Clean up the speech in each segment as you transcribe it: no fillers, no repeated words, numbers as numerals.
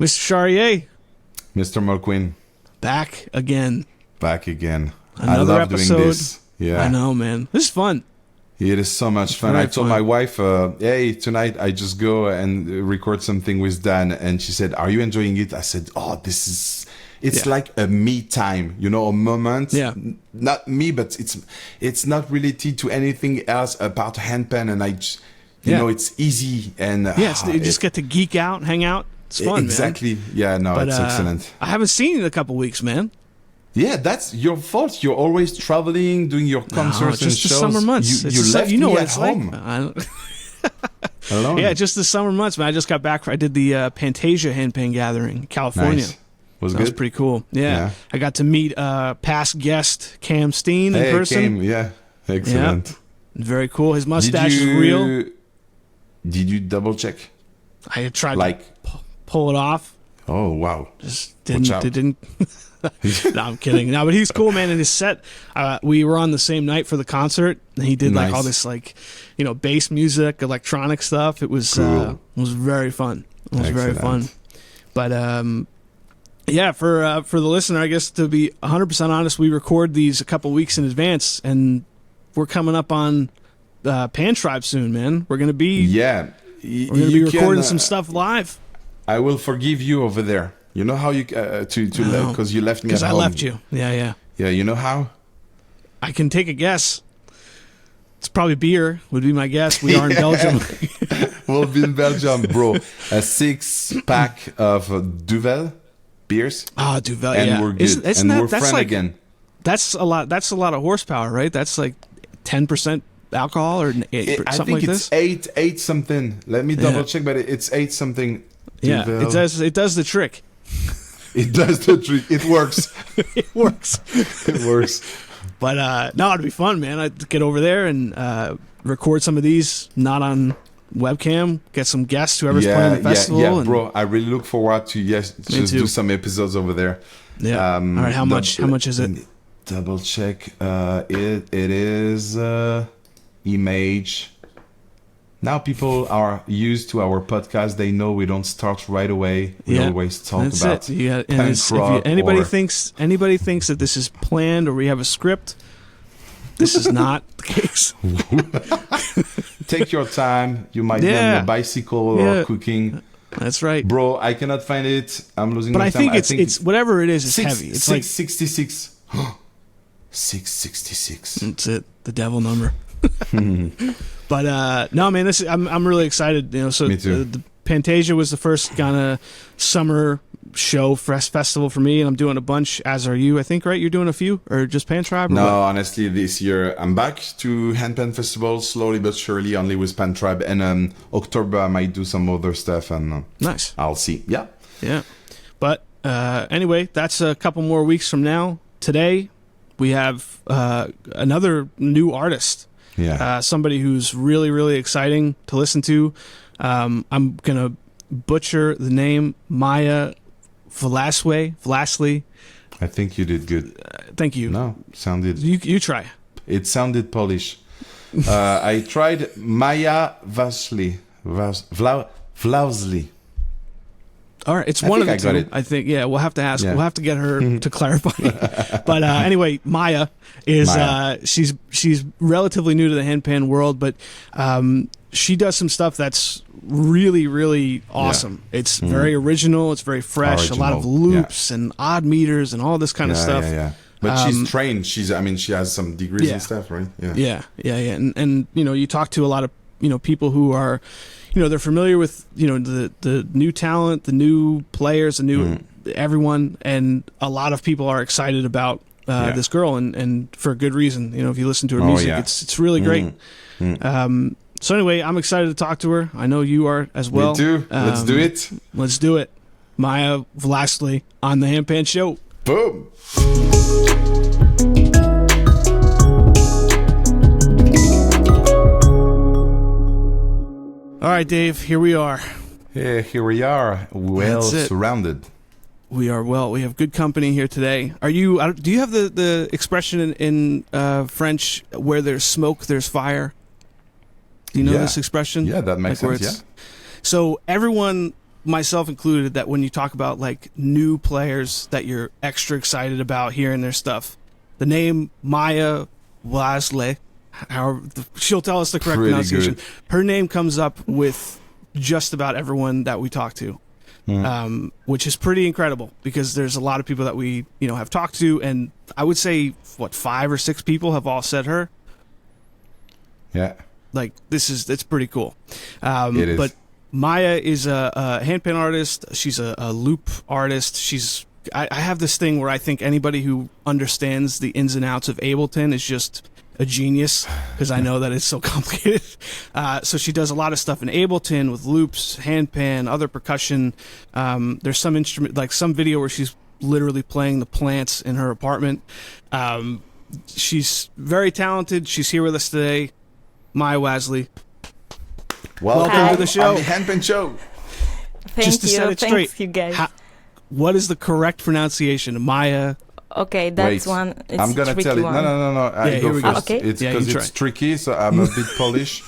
Mr. Charrier. Mr. Mulqueen. Back again. Another I love episode. Doing this. Yeah. I know, man. This is fun. It is so much fun. I told my wife, hey, tonight I just go and record something with Dan. And she said, are you enjoying it? I said, oh, it's like a me time, a moment. Yeah. Not me, but it's not related to anything else about handpan. And it's easy. And you just get to geek out and hang out. It's fun, exactly. Man. Yeah, no, it's excellent. I haven't seen you in a couple weeks, man. Yeah, that's your fault. You're always traveling, doing your concerts and shows. Just the summer months. You left me at home. Alone. Yeah, just the summer months, man. I just got back. I did the Fantasia Handpan Gathering in California. Nice. Was that was pretty cool. Yeah. I got to meet past guest Cam Steen in person. Yeah, excellent. Yeah. Very cool. His mustache is real. Did you double check? I tried to pull it off. Oh wow! Just didn't. No, I'm kidding. No, but he's cool, man. And his set, we were on the same night for the concert, and he did all this bass music, electronic stuff. It was very fun. It was very fun. But for the listener, I guess to be 100% honest, we record these a couple weeks in advance, and we're coming up on Pan Tribe soon, man. We're gonna be recording some stuff live. I will forgive you over there. You know how you because you left me at home. Because I left you. Yeah. Yeah, you know how? I can take a guess. It's probably beer would be my guess. We are in Belgium. We'll be in Belgium, bro. A 6-pack of Duvel beers. Ah, Duvel. And we're good. We're friends again. That's a lot. That's a lot of horsepower, right? That's like 10% alcohol or 8, something like this. I think it's 8 something. Let me double check, but it's 8 something. Duvel. Yeah, it does the trick. It does the trick. It works. It works. It works. But no, it'd be fun, man. I'd get over there and record some of these, not on webcam. Get some guests, whoever's playing the festival. Yeah, bro. I really look forward to just do some episodes over there. Yeah. All right. How much is it? Double check. It is Image. Now people are used to our podcast. They know we don't start right away. We always talk about punk rock. Anybody thinks that this is planned or we have a script, this is not the case. Take your time. You might be on a bicycle or cooking. That's right, bro. I cannot find it. I'm losing. But I think it's whatever it is. It's heavy. It's 666. 666. That's it. The devil number. But no, man, I'm really excited. So me too. The Fantasia was the first kind of summer show festival for me, and I'm doing a bunch. As are you, I think, right? You're doing a few, or just Pan Tribe? No, honestly, this year I'm back to Handpan Festival slowly but surely, only with Pan Tribe, and October I might do some other stuff, and nice. I'll see. Yeah. But anyway, that's a couple more weeks from now. Today we have another new artist. Yeah. Somebody who's really, really exciting to listen to. I'm going to butcher the name, Maja Wlazly. I think you did good. Thank you. No, sounded... You try. It sounded Polish. I tried Maja Wlazly. Wlazly. All right, it's one of the two. I think, we'll have to ask. Yeah. We'll have to get her to clarify. But anyway, Maja is she's relatively new to the handpan world, but she does some stuff that's really, really awesome. Yeah. It's very original. It's very fresh. A lot of loops and odd meters and all this kind of stuff. Yeah. But she's trained. She has some degrees and stuff, right? Yeah. And you talk to a lot of people who are. They're familiar with, the new talent, the new players, the new everyone, and a lot of people are excited about this girl, and for good reason. If you listen to her music, it's really great. So anyway, I'm excited to talk to her. I know you are as well. Me too. Let's do it. Let's do it. Maja Wlazly on the Handpan Show. Boom. All right, Dave, here we are. Yeah, here we are, well surrounded. We are well. We have good company here today. Do you have the expression in French, where there's smoke, there's fire? Do you know this expression? Yeah, that makes sense, yeah. So everyone myself included, that when you talk about like new players that you're extra excited about hearing their stuff, the name Maja Wlazly, she'll tell us the correct pronunciation. Good. Her name comes up with just about everyone that we talk to, which is pretty incredible, because there's a lot of people that we have talked to, and I would say 5 or 6 people have all said her. Yeah, like it's pretty cool. It is. But Maja is a handpan artist. She's a loop artist. I have this thing where I think anybody who understands the ins and outs of Ableton is just a genius, because I know that it's so complicated. So she does a lot of stuff in Ableton with loops, handpan, other percussion. There's some instrument, like some video where she's literally playing the plants in her apartment. She's very talented. She's here with us today. Maja Wlazly. Welcome to the show. On the Handpan Show. Just to set it straight, thanks you guys. What is the correct pronunciation? Maja. Okay, that's Wait, one. It's I'm gonna tricky tell you. one. No. I go first. Okay. It's Yeah, because you it's try. tricky, so I'm a bit Polish.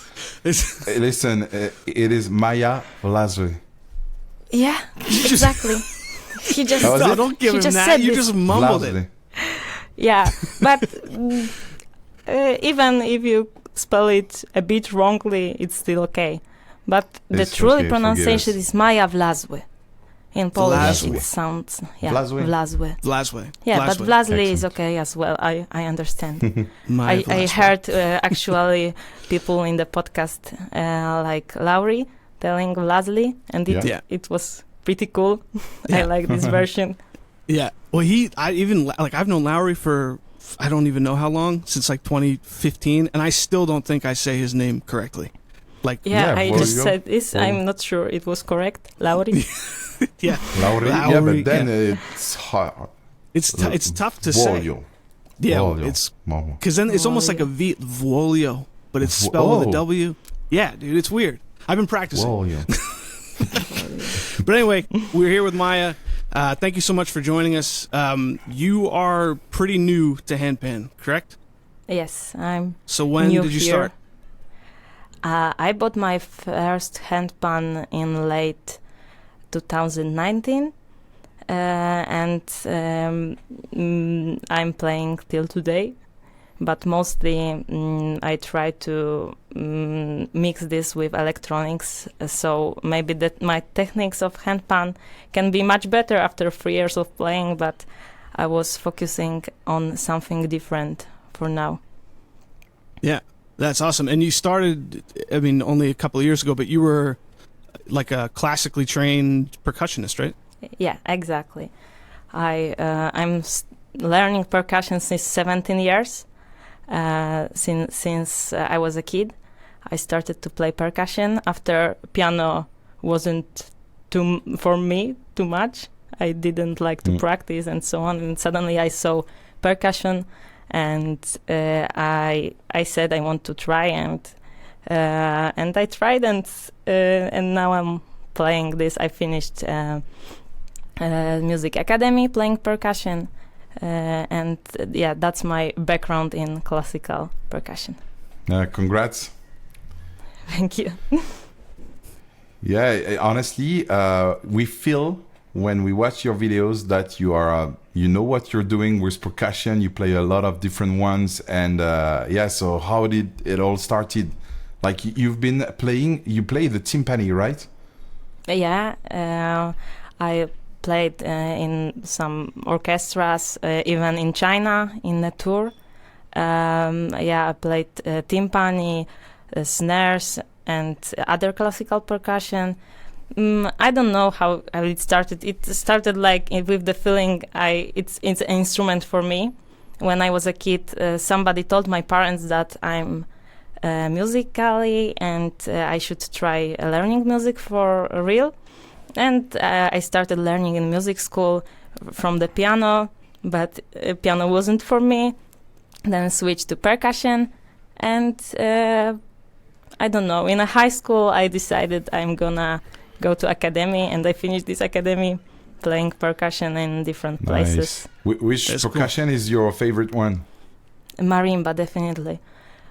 Listen, it is Maja Wlazly. Yeah, exactly. He just was No, it? don't give He him just that. said You this. just mumbled Wlazly. it. yeah, but even if you spell it a bit wrongly, it's still okay. But the It's truly okay, pronunciation forgive us. is Maja Wlazły. In Polish, Wlazły. it sounds Wlazły? Wlazły. Wlazly. Yeah, but Wlazly is Excellent. okay as well. I understand. Maja I Wlazly. heard actually people in the podcast like Laurie telling Wlazly, and Yeah. it was pretty cool. I Yeah. like this version. Yeah. Well, I've known Lowry for I don't even know how long, since like 2015, and I still don't think I say his name correctly. Like, Yeah, I well, just you- said this. well- I'm not sure it was correct. Laurie? yeah, Laurie. Yeah, Lowry, but then yeah. it's hard. it's tough to say. Volio. Yeah, Volio. it's Momo. because then it's almost like a V, Volio, but it's spelled with a W. Yeah, dude, it's weird. I've been practicing. Volio. But anyway, we're here with Maja. Thank you so much for joining us. You are pretty new to handpan, correct? Yes, I'm So when new did you here. start? I bought my first handpan in late 2019, and I'm playing till today. But mostly I try to mix this with electronics, so maybe that my techniques of handpan can be much better after 3 years of playing, but I was focusing on something different for now. Yeah, that's awesome. And you started, I mean, only a couple of years ago, but you were like a classically trained percussionist, right? Yeah, exactly. I'm learning percussion since 17 years. Since I was a kid, I started to play percussion. After piano wasn't for me too much, I didn't like to practice and so on. And suddenly I saw percussion, and I said I want to try, and I tried, and now I'm playing this. I finished music academy playing percussion. And yeah, that's my background in classical percussion. Congrats. Thank you. Yeah, honestly, we feel when we watch your videos that you are, you know what you're doing with percussion. You play a lot of different ones, and yeah. So how did it all started? Like you've been playing, you play the timpani, right? Yeah, I played in some orchestras, even in China in a tour. Yeah, I played timpani, snares, and other classical percussion. I don't know how it started. It started like with the feeling it's an instrument for me. When I was a kid, somebody told my parents that I'm musically and I should try learning music for real. And I started learning in music school from the piano, but piano wasn't for me. Then switched to percussion, and I don't know. In a high school, I decided I'm gonna go to academy, and I finished this academy playing percussion in different places. Which That's percussion is your favorite one? Marimba, definitely.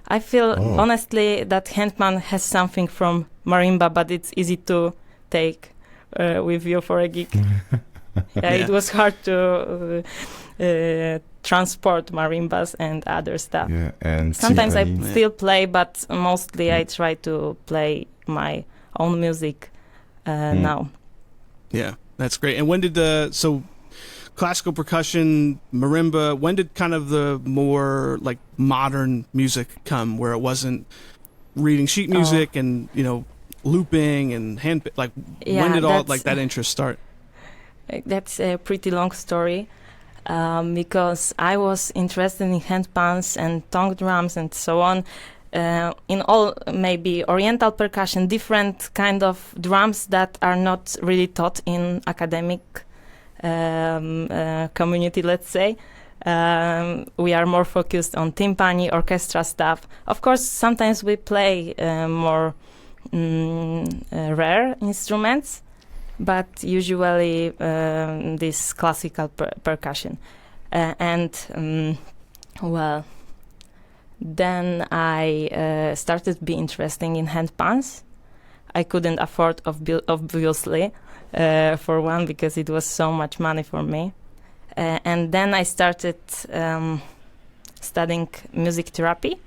I feel honestly that handpan has something from marimba, but it's easy to take with you for a gig. It was hard to transport marimbas and other stuff. Yeah, and sometimes I timpani. still play, but mostly I try to play my own music now. Yeah, that's great. And when did so classical percussion, marimba, when did kind of the more like modern music come, where it wasn't reading sheet music and, you know, looping and hand, like when did all like that interest start? That's a pretty long story, because I was interested in handpans and tongue drums and so on, in all maybe oriental percussion, different kind of drums that are not really taught in academic community, let's say. We are more focused on timpani, orchestra stuff. Of course, sometimes we play more rare instruments, but usually this classical percussion. Well, then I started to be interested in handpans. I couldn't afford, obviously, for one, because it was so much money for me. And then I started studying music therapy.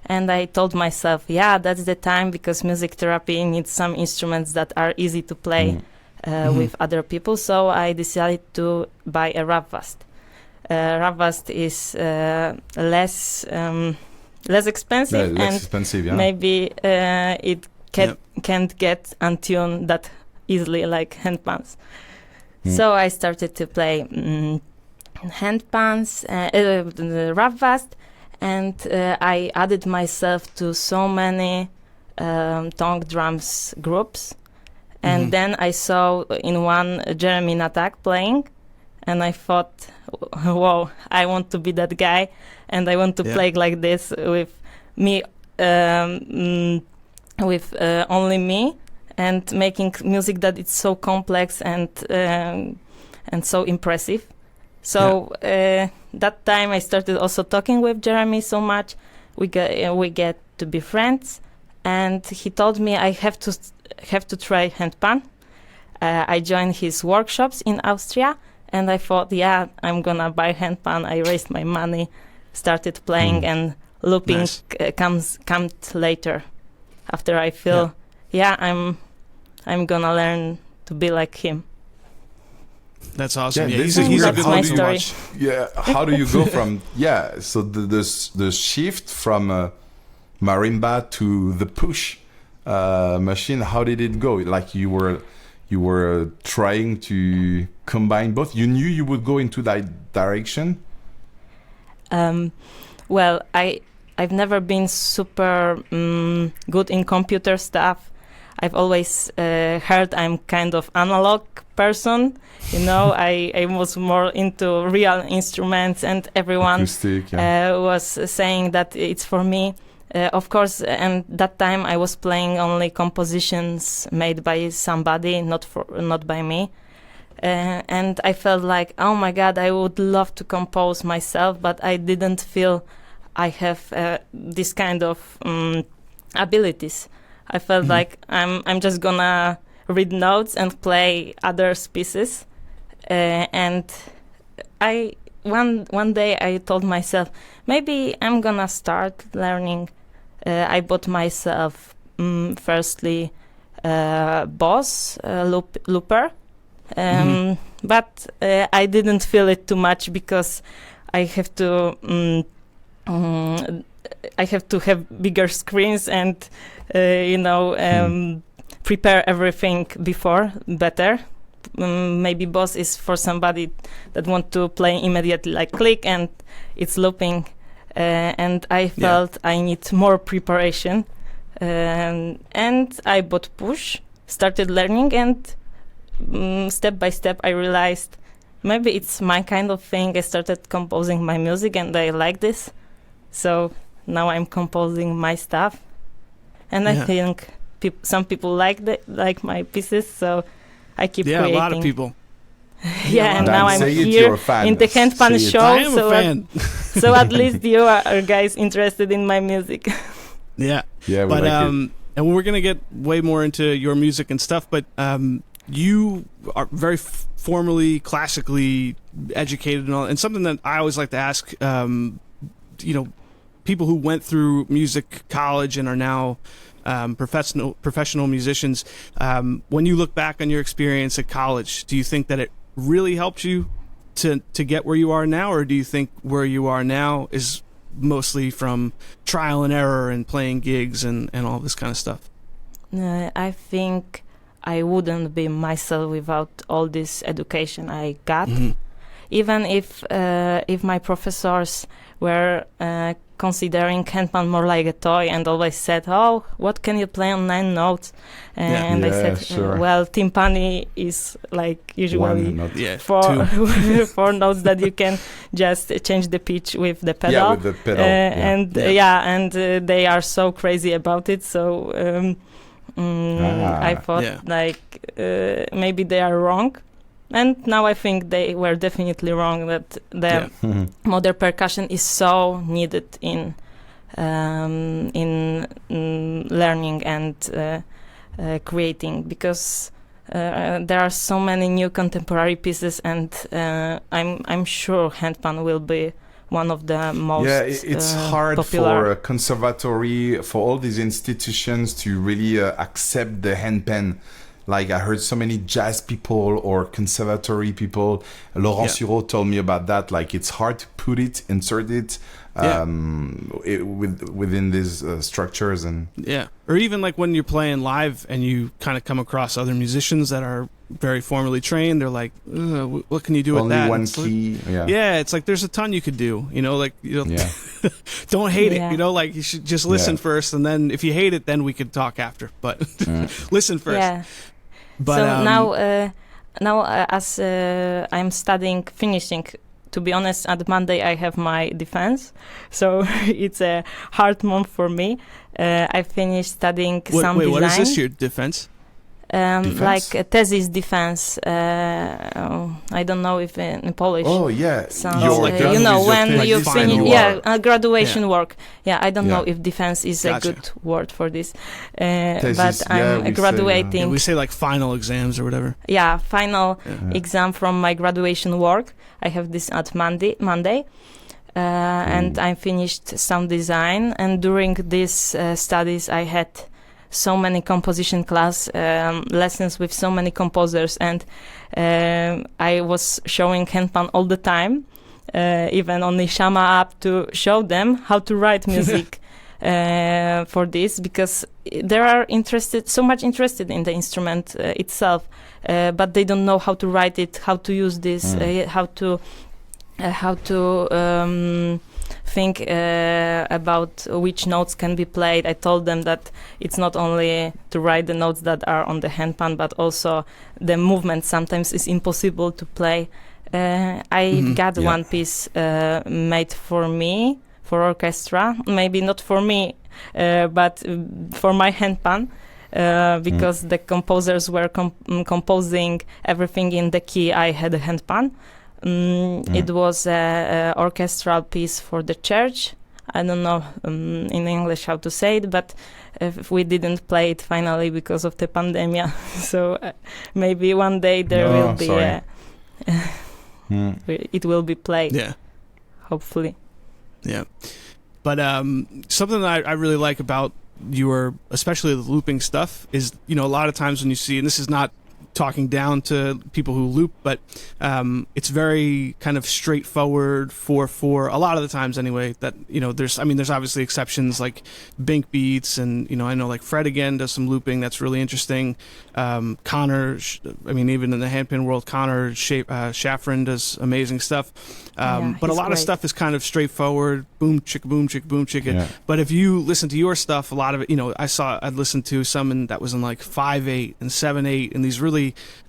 And I told myself, yeah, that's the time, because music therapy needs some instruments that are easy to play with other people. So I decided to buy a Ravvast. Ravvast is less expensive, maybe it can't get untuned that easily like handpans. So I started to play handpans, the Ravvast, and I added myself to so many tongue drums groups. And then I saw in one Jeremy Natak playing, and I thought, whoa, I want to be that guy, and I want to play like this with me, with only me, and making music that it's so complex and so impressive. So that time I started also talking with Jeremy so much. We get to be friends, and he told me I have to try handpan. I joined his workshops in Austria, and I thought, yeah, I'm gonna buy handpan. I raised my money, started playing, and looping comes later. After I feel, I'm gonna learn to be like him. That's awesome. Yeah, he's a good one to watch. Yeah, how do you go from so the shift from marimba to the push machine? How did it go? Like you were trying to combine both. You knew you would go into that direction. Well, I've never been super good in computer stuff. I've always heard I'm kind of analog person, you know. I was more into real instruments, and everyone Acoustic, was saying that it's for me. Of course, and that time I was playing only compositions made by somebody, not by me. And I felt like, oh my God, I would love to compose myself, but I didn't feel I have this kind of abilities. I felt like I'm just gonna read notes and play other pieces. And one day I told myself, maybe I'm gonna start learning. I bought myself firstly Boss looper, but I didn't feel it too much, because I have to have bigger screens and prepare everything before better. Maybe Boss is for somebody that want to play immediately, like click and it's looping. And I felt I need more preparation. And I bought Push, started learning, and step by step I realized maybe it's my kind of thing. I started composing my music and I like this. So now I'm composing my stuff. And I think some people like my pieces, so I keep creating. Yeah, a lot of people. And now I'm here in the handpan show. I am a fan. So at least you are guys interested in my music. Yeah, but and we're gonna get way more into your music and stuff. But you are very formally, classically educated and all, and something that I always like to ask, people who went through music college and are now professional musicians. When you look back on your experience at college, do you think that it really helped you to get where you are now, or do you think where you are now is mostly from trial and error and playing gigs and all this kind of stuff? I think I wouldn't be myself without all this education I got. Mm-hmm. Even if my professors were considering handpan more like a toy and always said, "Oh, what can you play on 9 notes?" And I said, sure. "Well, timpani is like usually 4 notes that you can just change the pitch with the pedal." Yeah, with the pedal. And they are so crazy about it. So I thought maybe they are wrong. And now I think they were definitely wrong, that the modern percussion is so needed in learning and creating, because there are so many new contemporary pieces, and I'm sure handpan will be one of the most it's hard popular. For a conservatory, for all these institutions to really accept the handpan. Like I heard so many jazz people or conservatory people. Laurent Sureau told me about that. Like it's hard to insert it within these structures and or even like when you're playing live and you kind of come across other musicians that are very formally trained. They're like, what can you do with that? Only one key. It's like there's a ton you could do. Don't hate it. Like you should just listen first, and then if you hate it, then we could talk after. But listen first. Yeah. But, so now as I'm finishing, to be honest, at Monday I have my defense, so it's a hard month for me. I finished studying sound design. What is this, your defense? Like a thesis defense. I don't know if in Polish. Oh yeah, when you finish. Graduation work. Yeah, I don't know if defense is a good word for this. Thesis, but I'm graduating. We say like final exams or whatever. Yeah, final exam from my graduation work. I have this at Monday. And I finished sound design. And during these studies, I had so many composition class lessons with so many composers, and I was showing handpan all the time, even on the Shama app, to show them how to write music for this, because they are so much interested in the instrument itself, but they don't know how to write it, how to use this, how to think about which notes can be played. I told them that it's not only to write the notes that are on the handpan, but also the movement sometimes is impossible to play. I got one piece made for me, for orchestra, maybe not for me, but for my handpan, because the composers were composing everything in the key I had a handpan. It was an orchestral piece for the church. I don't know in English how to say it, but we didn't play it finally because of the pandemic. So maybe one day there will be it will be played. Yeah, hopefully. Yeah, but something that I really like about especially the looping stuff, is a lot of times when you see, and this is not talking down to people who loop, but it's very kind of straightforward 4/4 a lot of the times anyway. That there's obviously exceptions like Bink Beats, and I know like Fred again does some looping that's really interesting. Connor, even in the handpan world, Connor Shafran does amazing stuff. But a lot of stuff is kind of straightforward, boom chicka boom chicka boom chicka. Yeah. But if you listen to your stuff, a lot of it, I'd listened to some that was in like 5/8 and 7/8, and these really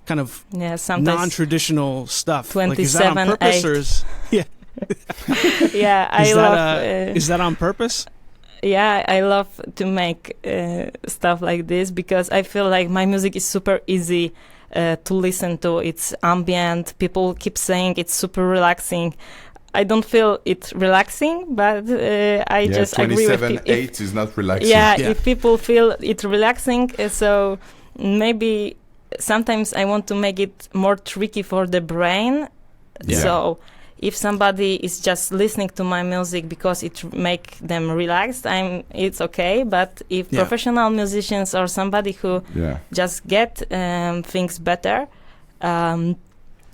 kind of non-traditional stuff. 27/8. Like, is that on purpose, or is is that on purpose? Yeah, I love to make stuff like this, because I feel like my music is super easy to listen to. It's ambient. People keep saying it's super relaxing. I don't feel it relaxing, but I just agree with it. 27/8 is not relaxing. Yeah, if people feel it relaxing, so maybe sometimes I want to make it more tricky for the brain. Yeah. So if somebody is just listening to my music because it make them relaxed, it's okay. But if professional musicians or somebody who just get things better,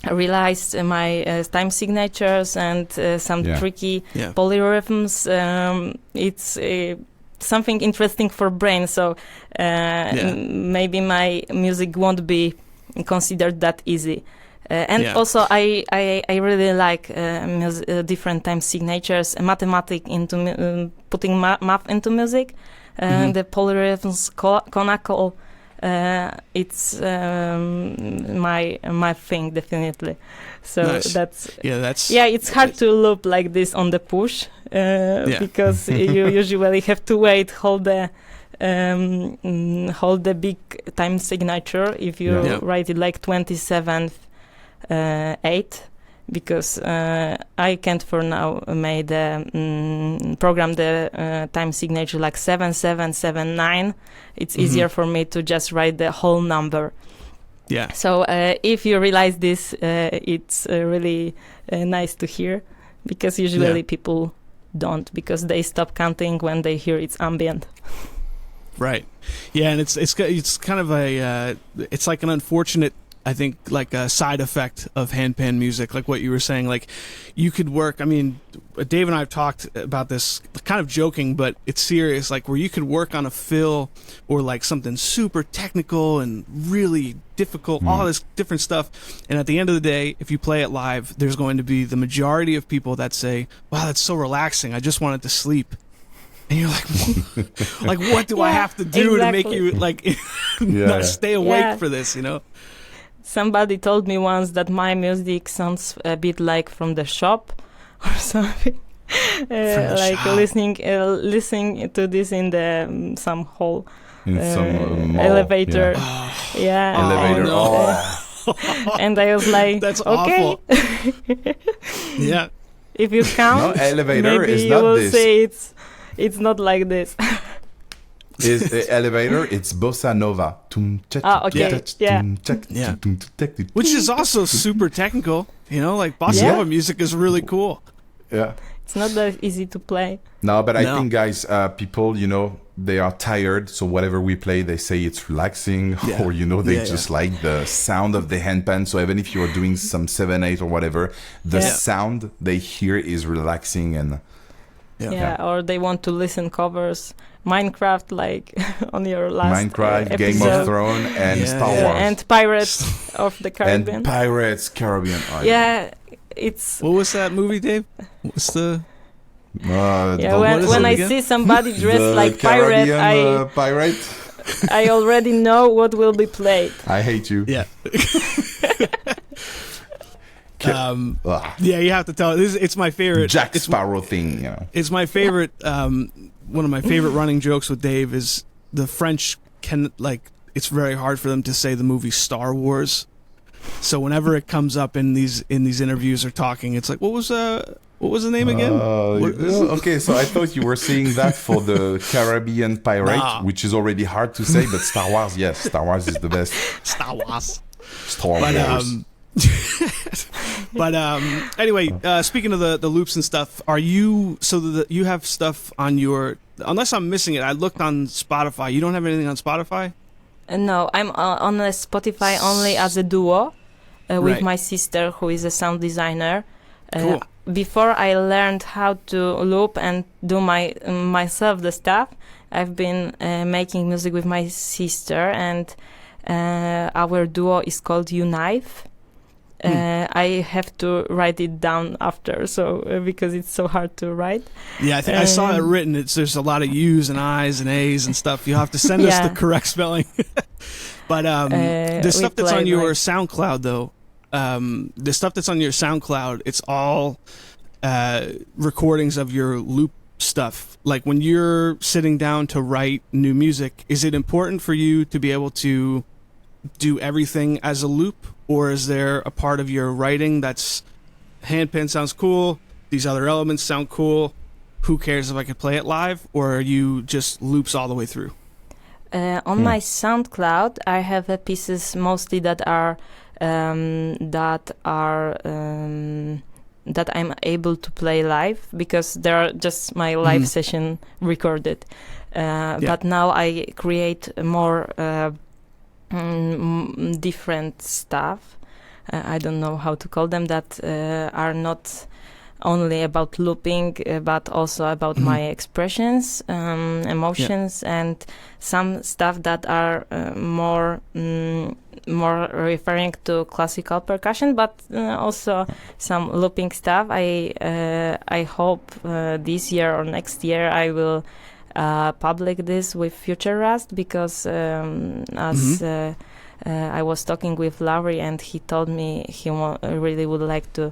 realized my time signatures and some tricky polyrhythms, it's something interesting for brain. So maybe my music won't be considered that easy. And also, I really like different time signatures, mathematics into putting math into music, the polyrhythms, conical. It's my thing definitely. So that's it's hard to loop like this on the push because you usually have to hold the big time signature if you write it like 27th. 8 because I can't for now program the time signature like 7779. It's easier for me to just write the whole number. Yeah. So if you realize this, it's really nice to hear because usually people don't because they stop counting when they hear it's ambient. Right. Yeah, and it's kind of it's like an unfortunate, I think, like a side effect of handpan music, like what you were saying. Like, you could work, I mean, Dave and I have talked about this kind of joking, but it's serious, like where you could work on a fill or like something super technical and really difficult, all this different stuff. And at the end of the day, if you play it live, there's going to be the majority of people that say, wow, that's so relaxing. I just wanted to sleep. And you're like, like, what do I have to do to make you like not stay awake for this, you know? Somebody told me once that my music sounds a bit like from the shop or something. Like listening to this in the some hall, in some mall, elevator. Elevator. And I was like, that's okay. Awful. Yeah. If you count, no, elevator maybe is you not will this. say it's not like this. Is elevator? It's bossa nova. Which is also super technical. You know, like bossa nova music is really cool. Yeah. It's not that easy to play. No, but I think, guys, people, you know, they are tired. So whatever we play, they say it's relaxing, or you know, they just like the sound of the handpan. So even if you're doing some 7/8 or whatever, the sound they hear is relaxing and. Or they want to listen covers Minecraft, like on your last Minecraft, episode. Game of Thrones, and Star Wars, and Pirates of the Caribbean. And Pirates Caribbean. It's. What was that movie, Dave? What's the? When I see somebody dressed like pirate, I already know what will be played. I hate you. Yeah. You have to tell. It's my favorite Jack Sparrow thing. You know, it's my favorite. One of my favorite running jokes with Dave is the French can it's very hard for them to say the movie Star Wars. So whenever it comes up in these interviews or talking, it's like, what was the name again? Okay, so I thought you were saying that for the Caribbean pirate, which is already hard to say, but Star Wars, yes, Star Wars is the best. Star Wars. But anyway, speaking of the loops and stuff, are you you have stuff on your? Unless I'm missing it, I looked on Spotify. You don't have anything on Spotify? No, I'm on Spotify only as a duo with my sister, who is a sound designer. Cool. Before I learned how to loop and do myself the stuff, I've been making music with my sister, and our duo is called Unive. I have to write it down after, so because it's so hard to write. Yeah, I think I saw it written. There's a lot of U's and I's and A's and stuff. You have to send us the correct spelling. But the stuff that's on your SoundCloud, though, the stuff that's on your SoundCloud, it's all recordings of your loop stuff. Like when you're sitting down to write new music, is it important for you to be able to do everything as a loop? Or is there a part of your writing that's handpan sounds cool, these other elements sound cool, who cares if I could play it live? Or are you just loops all the way through? On my SoundCloud, I have pieces mostly that I'm able to play live, because they are just my live session recorded. But now I create more different stuff. I don't know how to call them, that are not only about looping, but also about my expressions, emotions, and some stuff that are more referring to classical percussion, but also some looping stuff. I hope this year or next year I will public this with Future Rust, because as I was talking with Larry, and he told me he really would like to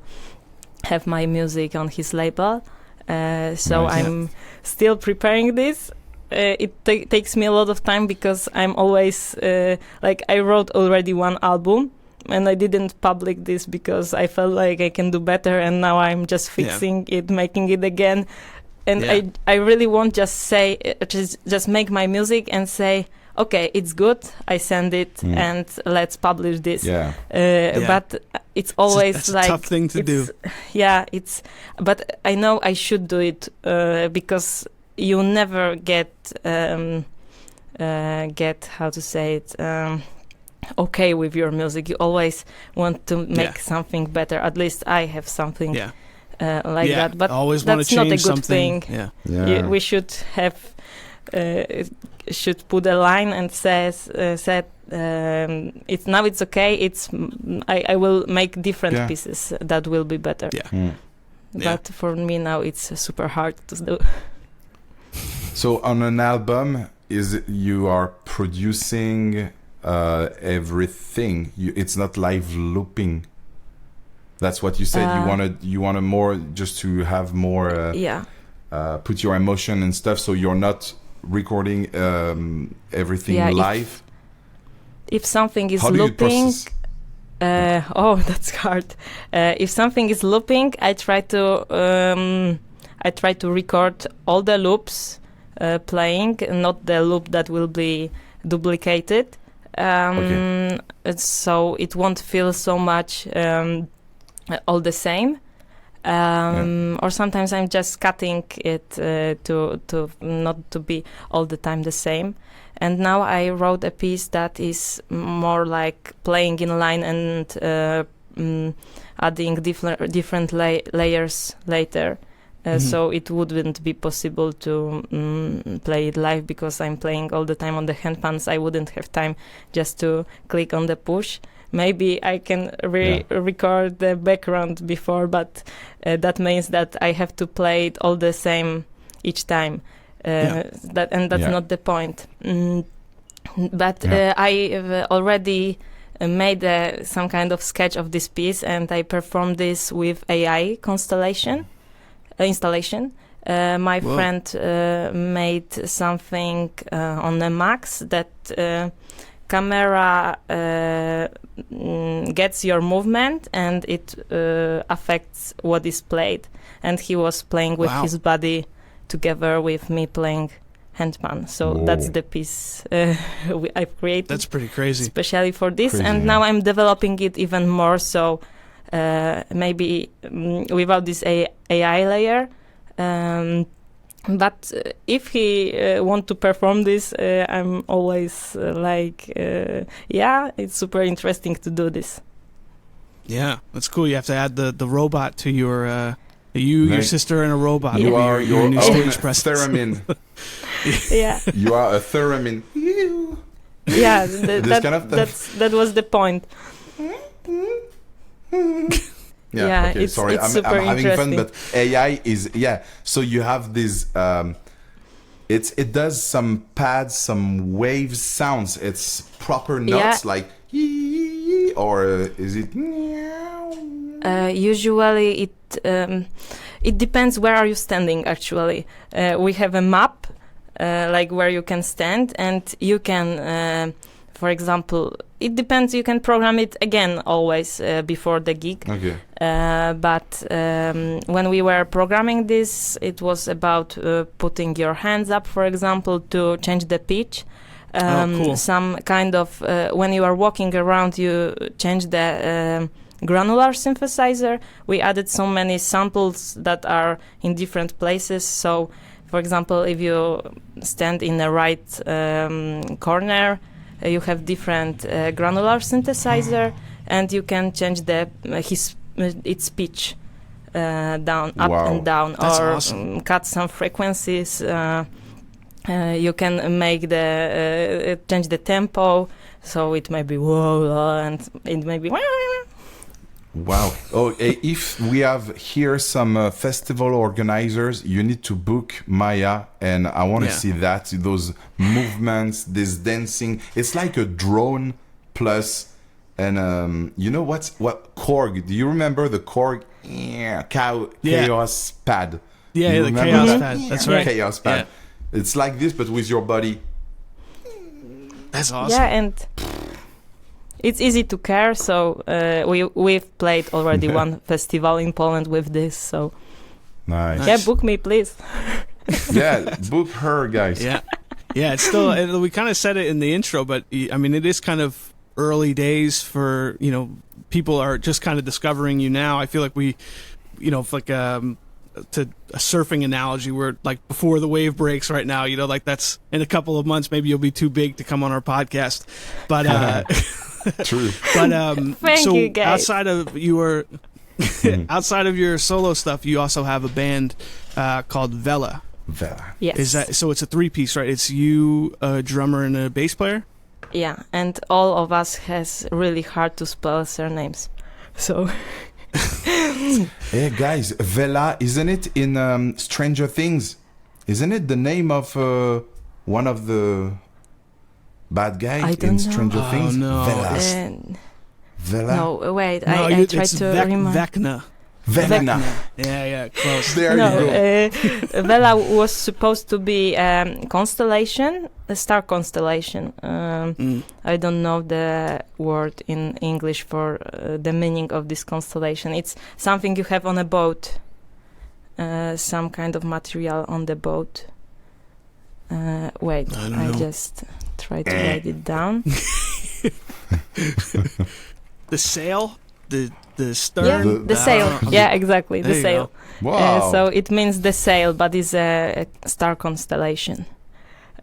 have my music on his label. So I'm still preparing this. It takes me a lot of time, because I'm always I wrote already one album, and I didn't public this because I felt like I can do better, and now I'm just fixing it, making it again. And I really won't just say, just make my music and say, okay, it's good, I send it, and let's publish this. But it's always that's like a tough thing to do. Yeah, but I know I should do it, because you never get how to say it, okay with your music. You always want to make something better. At least I have something that. But always that's not a good something. thing. We should have should put a line and said it's okay. I will make different pieces that will be better. But for me now it's super hard to do. So on an album, you are producing everything. It's not live looping. That's what you said. You wanted more, just to have more. Put your emotion and stuff. So you're not recording everything live. If something is How do looping, you process? that's hard. If something is looping, I try to record all the loops playing, not the loop that will be duplicated. So it won't feel so much all the same. Or sometimes I'm just cutting it to not to be all the time the same. And now I wrote a piece that is more like playing in line and adding different layers later. So it wouldn't be possible to play it live, because I'm playing all the time on the handpans. I wouldn't have time just to click on the push. Maybe I can record the background before, but that means that I have to play it all the same each time. That's not the point. But I already made some kind of sketch of this piece, and I performed this with AI installation. My friend made something on the Max that camera gets your movement, and it affects what is played. And he was playing with his body together with me playing handpan. So that's the piece I've created. That's pretty crazy. Especially for this. And now I'm developing it even more. So maybe without this AI layer. But if he want to perform this, I'm always it's super interesting to do this. Yeah, that's cool. You have to add the robot to your your sister and a robot. You are your new own stage presence. theremin. Yeah, you are a theremin. Yeah, that was the point. Yeah, okay, it's sorry, it's I'm super having fun, interesting. but AI is so you have this it does some pads, some wave sounds. It's proper notes like or is it usually it depends where are you standing. Actually, we have a map like where you can stand, and you can for example, it depends. You can program it again always before the gig. Okay. But when we were programming this, it was about putting your hands up, for example, to change the pitch. Cool. Some kind of when you are walking around, you change the granular synthesizer. We added so many samples that are in different places. So, for example, if you stand in the right corner, you have different granular synthesizer, and you can change its pitch down, up and down. That's or awesome. Cut some frequencies. You can make change the tempo, so it may be whoa, and it may be. Wow. Oh, if we have here some festival organizers, you need to book Maja, and I want to see that, those movements, this dancing. It's like a drone plus, and you know what Korg? Do you remember the Korg? Chaos pad. Yeah, you the remember Chaos that? pad. That's right. Chaos pad. Yeah. It's like this, but with your body. That's awesome. Yeah, and it's easy to carry. So we've played already one festival in Poland with this. So Nice. yeah, book me, please. Yeah, book her, guys. Yeah. Yeah, it's still, we kind of said it in the intro, but I mean, it is kind of early days for, people are just kind of discovering you now. I feel like we, like to a surfing analogy, we're like before the wave breaks right now, like that's in a couple of months, maybe you'll be too big to come on our podcast. But, True. but, Thank so you, guys. outside of your solo stuff, you also have a band called Vela. Vela. Yes. Is that so? It's a 3-piece, right? It's you, a drummer, and a bass player. Yeah, and all of us has really hard to spell surnames. So Hey guys, Vela, isn't it in Stranger Things? Isn't it the name of one of the bad guys I don't in know. Stranger Oh, Things? no. Vela. Vela? no, wait. No, I tried it's to remember. Vecna. Vecna. Yeah, close. There No, you go. Vela was supposed to be constellation, a star constellation. I don't know the word in English for the meaning of this constellation. It's something you have on a boat, some kind of material on the boat. Wait, I don't I know. just try to write it down. The sail, the stern. Yeah, The- the sail. okay. Yeah, exactly, There the you sail. go. Wow. So it means the sail, but it's a star constellation.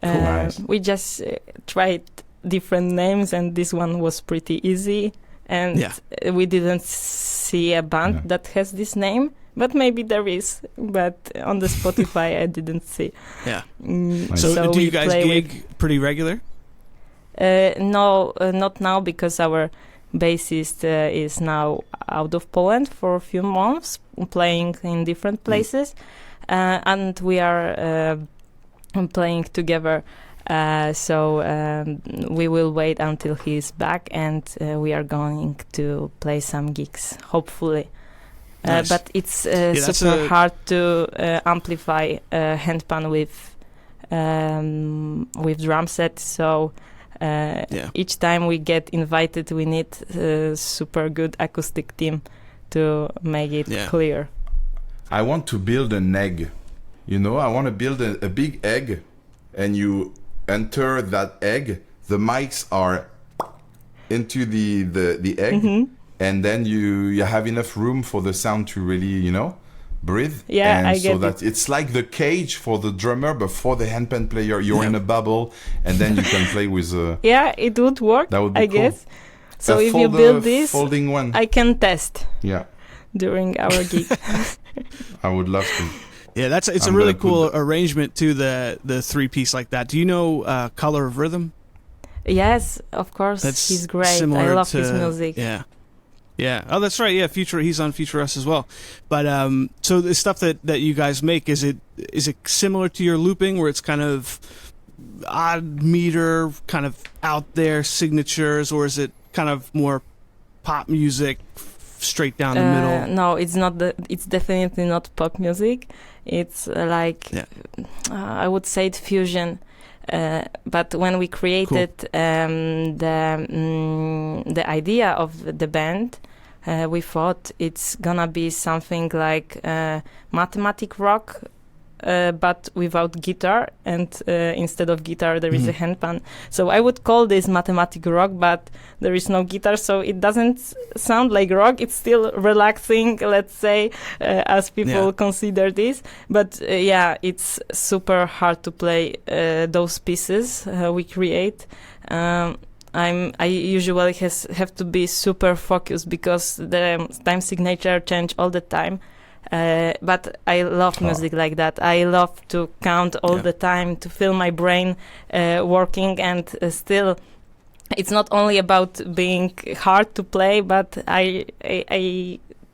Nice. We just tried different names, and this one was pretty easy. And we didn't see a band that has this name, but maybe there is. But on the Spotify, I didn't see. Yeah. Nice. So do we you guys play gig pretty regular? No, not now, because our bassist is now out of Poland for a few months, playing in different places, and we are playing together. So we will wait until he is back, and we are going to play some gigs, hopefully. Nice. But it's that's super hard to amplify handpan with drum set. So each time we get invited, we need a super good acoustic team to make it clear. I want to build an egg. I want to build a big egg, and you enter that egg. The mics are into the egg, and then you have enough room for the sound to really, breathe. Yeah, and I so get that it's like the cage for the drummer, but for the handpan player, you're in a bubble, and then you can play with. Yeah, it would work. That would be I cool. guess. So if you build this, folding one, I can test yeah, during our gig. I would love to. Yeah, it's a I'm really gonna put cool arrangement to the 3-piece like that. Do you know Color of Rhythm? Yes, of course. That's He's great. similar I love to, his music. Yeah. Oh, that's right. Yeah, he's on Future Us as well. But so the stuff that you guys make, is it similar to your looping, where it's kind of odd meter, kind of out there signatures, or is it kind of more pop music, straight down the middle? No, it's not. It's definitely not pop music. It's I would say it fusion. But when we created the idea of the band, we thought it's gonna be something like mathematic rock, but without guitar, and instead of guitar there is a handpan. So I would call this mathematic rock, but there is no guitar, so it doesn't sound like rock. It's still relaxing, let's say, as people consider this. But it's super hard to play those pieces we create. I usually have to be super focused because the time signature change all the time. But I love music like that. I love to count all the time, to feel my brain working, and still, it's not only about being hard to play, but I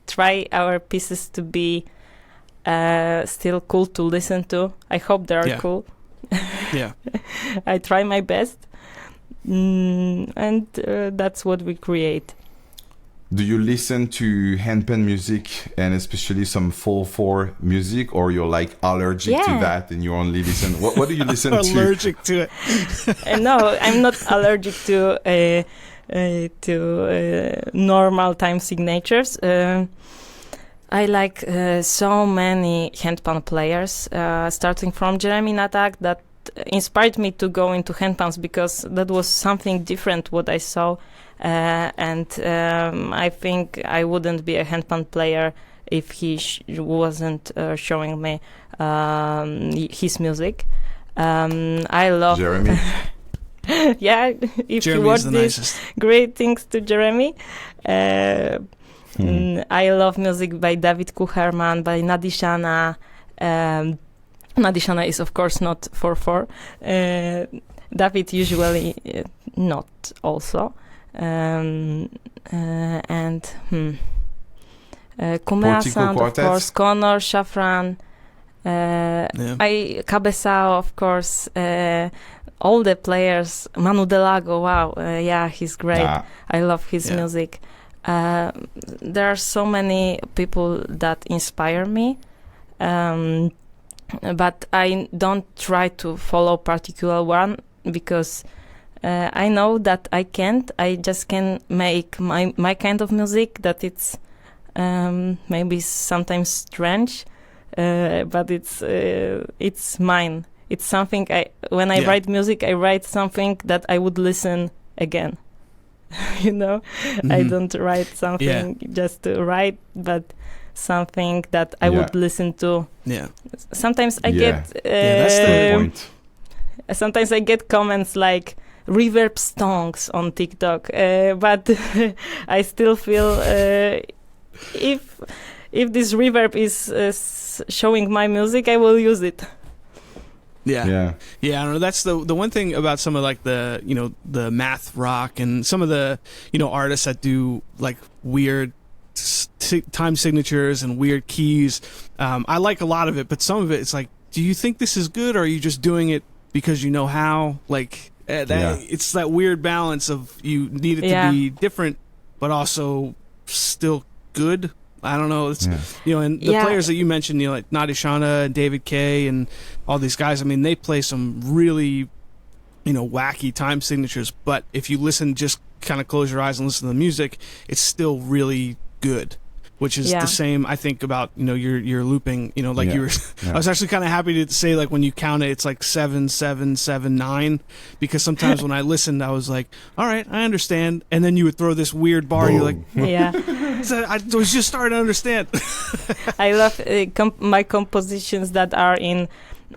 try our pieces to be still cool to listen to. I hope they are cool. Yeah, I try my best, and that's what we create. Do you listen to handpan music and especially some 4/4 music, or you're like allergic to that and you only listen? What do you listen to? Allergic to it? No, I'm not allergic to normal time signatures. I like so many handpan players, starting from Jeremy Natak, that inspired me to go into handpans because that was something different what I saw. And I think I wouldn't be a handpan player if he wasn't showing me his music. I love Jeremy. Yeah, if you watch this, great things to Jeremy. I love music by David Kucherman, by Nadishana. Nadishana is of course not 4/4. David usually not also. Kumea Sound, of course, Connor, Shafran, Cabesao, of course, all the players, Manu Delago, wow, he's great. I love his music. There are so many people that inspire me, but I don't try to follow particular one because I know that I can't. I just can make my kind of music that it's maybe sometimes strange, but it's mine. It's something when I write music, I write something that I would listen again. You know, I don't write something just to write, but something that I would listen to. Yeah. Sometimes I get. That's the point. Sometimes I get comments like reverb stonks on TikTok, but I still feel if this reverb is showing my music, I will use it. Yeah. I don't know. That's the one thing about some of like the the math rock and some of the artists that do like weird time signatures and weird keys. I like a lot of it, but some of it, it's like, do you think this is good, or are you just doing it because you know how? Like it's that weird balance of you need it to be different, but also still good. I don't know. It's and the players that you mentioned, like Nadishana and David Kay and all these guys. I mean, they play some really, wacky time signatures. But if you listen, just kind of close your eyes and listen to the music, it's still really good. Which is the same, I think, about your looping. You were. I was actually kind of happy to say, like, when you count it, it's like 7, 7, 7, 9, because sometimes when I listened, I was like, all right, I understand, and then you would throw this weird bar, and you're like, I was just starting to understand. I love my compositions that are in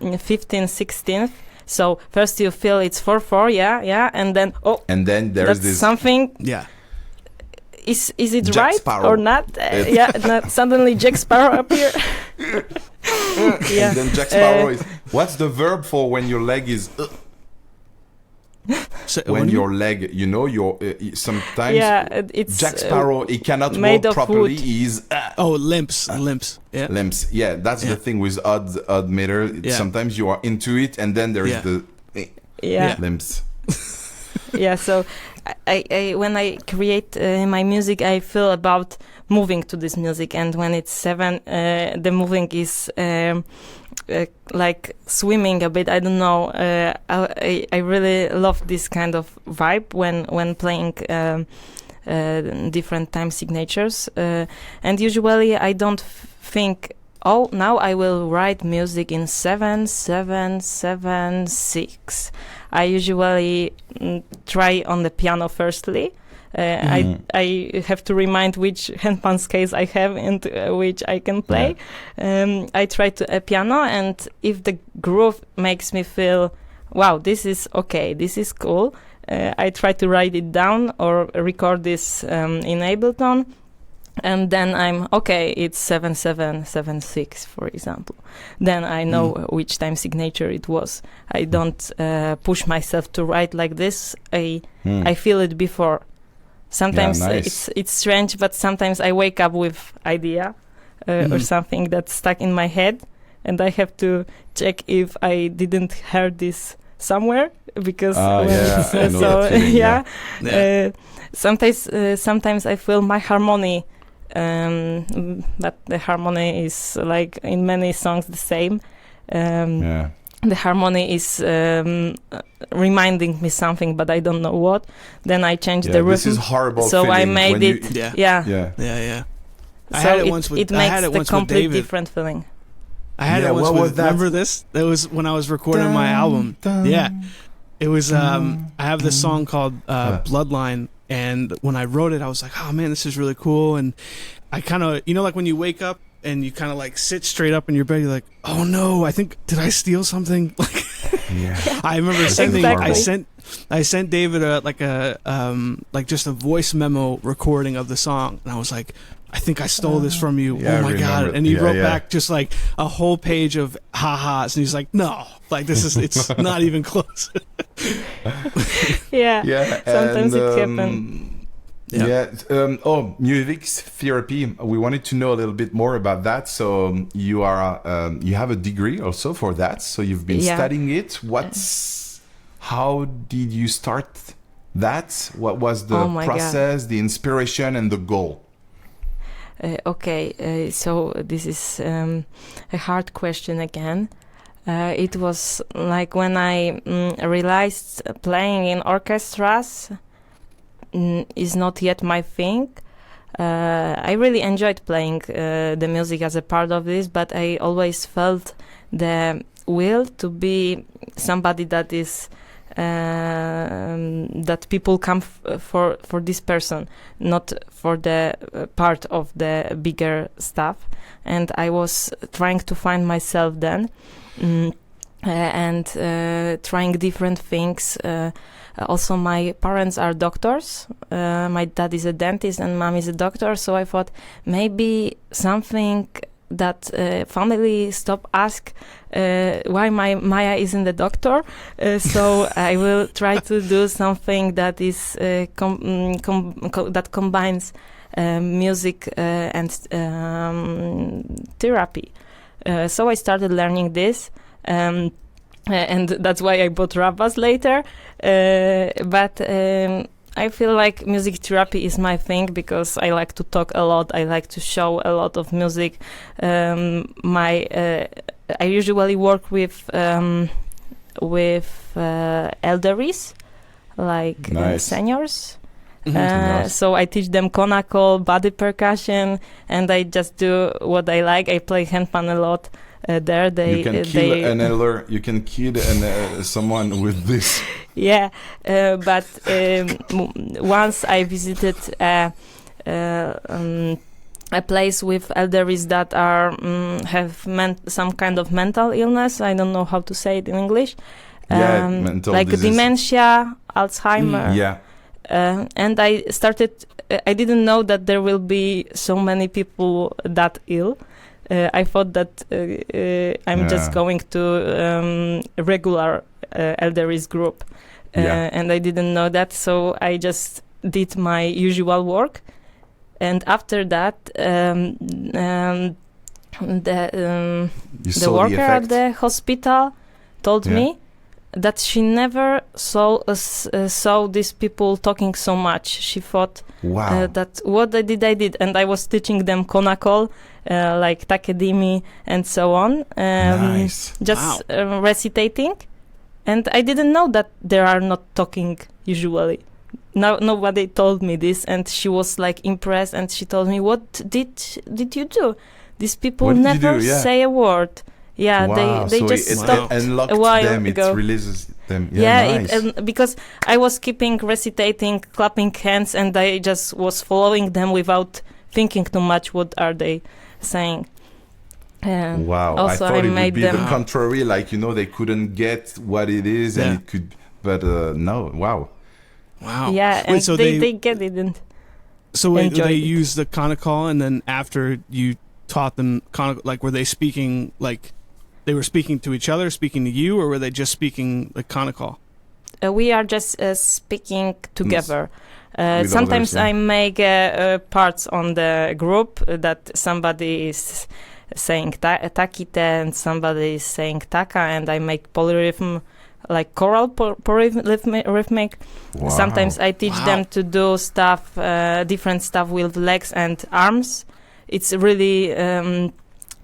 15th, 16th. So first you feel it's 4/4, and then there's this something. Yeah. Is it Jack right Sparrow. or not? Suddenly Jack Sparrow appear. And then Jack Sparrow is. What's the verb for when your leg is? When your leg, your sometimes. It's Jack Sparrow. He cannot made walk properly. Wood. He's. Limps. Yeah. Limps. Yeah, that's the thing with odd meter. Sometimes you are into it, and then there is the. Limps. So I when I create my music, I feel about moving to this music, and when it's 7, the moving is like swimming a bit. I don't know. I really love this kind of vibe when playing different time signatures, and usually I don't think oh, now I will write music in 7/7/7/6. I usually try on the piano firstly. I have to remind which handpan scales I have and which I can play. I try to a piano, and if the groove makes me feel, wow, this is okay, this is cool, I try to write it down or record this in Ableton. And then I'm okay, it's 7/7/7/6, for example. Then I know which time signature it was. I don't push myself to write like this. I feel it before. Sometimes it's strange, but sometimes I wake up with idea or something that's stuck in my head, and I have to check if I didn't hear this somewhere, because sometimes I feel my harmony. But the harmony is like in many songs the same. The harmony is reminding me something, but I don't know what. Then I change the rhythm. This is horrible. So I made it. Yeah. I had it once with it makes the complete different feeling. I had it once with. Remember this? That was when I was recording my album. Yeah, it was. I have this song called Bloodline. And when I wrote it, I was like, oh man, this is really cool. And I kind of, like when you wake up and you kind of like sit straight up in your bed, you're like, oh no, did I steal something? Like, I remember I sent David just a voice memo recording of the song. And I was like, I think I stole this from you. Oh my God. And he wrote back just like a whole page of ha-has. And he's like, no, like it's not even close. Sometimes it happens. Music therapy. We wanted to know a little bit more about that. So you have a degree also for that. So you've been studying it. How did you start that? What was the process, the inspiration, and the goal? So this is a hard question again. It was like when I realized playing in orchestras is not yet my thing. I really enjoyed playing the music as a part of this, but I always felt the will to be somebody that is that people come for this person, not for the part of the bigger stuff. And I was trying to find myself then, and trying different things. Also, my parents are doctors. My dad is a dentist and mom is a doctor. So I thought maybe something that family stop ask why my Maja isn't a doctor. So I will try to do something that is that combines music and therapy. So I started learning this. And that's why I bought Rabas later. But I feel like music therapy is my thing because I like to talk a lot. I like to show a lot of music. I usually work with elderlies, like seniors. So I teach them konako, body percussion, and I just do what I like. I play handpan a lot. You can kill an elder. You can kill someone with this. But once I visited a place with elderlies that are have some kind of mental illness. I don't know how to say it in English. Mental like disease. Dementia, Alzheimer. And I started. I didn't know that there will be so many people that ill. I thought that I'm just going to a regular elderlies group, and I didn't know that, so I just did my usual work. And after that, the worker at the hospital told me that she never saw these people talking so much. She thought that what I did, and I was teaching them konakol, like takedimi and so on, recitating, and I didn't know that they are not talking usually. Nobody told me this, and she was like impressed, and she told me, "What did you do?" these people What did you never do? Yeah. say a word. Yeah, Wow. they So just it stopped unlocked a while them. ago. It releases them. Yeah, Nice. because I was keeping recitating, clapping hands, and I just was following them without thinking too much. What are they saying? Wow. Also, I thought it would made be them the contrary. Like, they couldn't get what it is, and it could. But no. Wow. Wow. Yeah, and Wait, so they get it. And so wait, enjoyed they it. used the conical, and then after you taught them conical, like were they speaking like they were speaking to each other, speaking to you, or were they just speaking like conical? We are just speaking together. With Sometimes others, yeah. I make parts on the group that somebody is saying takite and somebody is saying taka, and I make polyrhythm, like choral rhythmic. Wow. Sometimes I teach them to do stuff, different stuff with legs and arms. It's really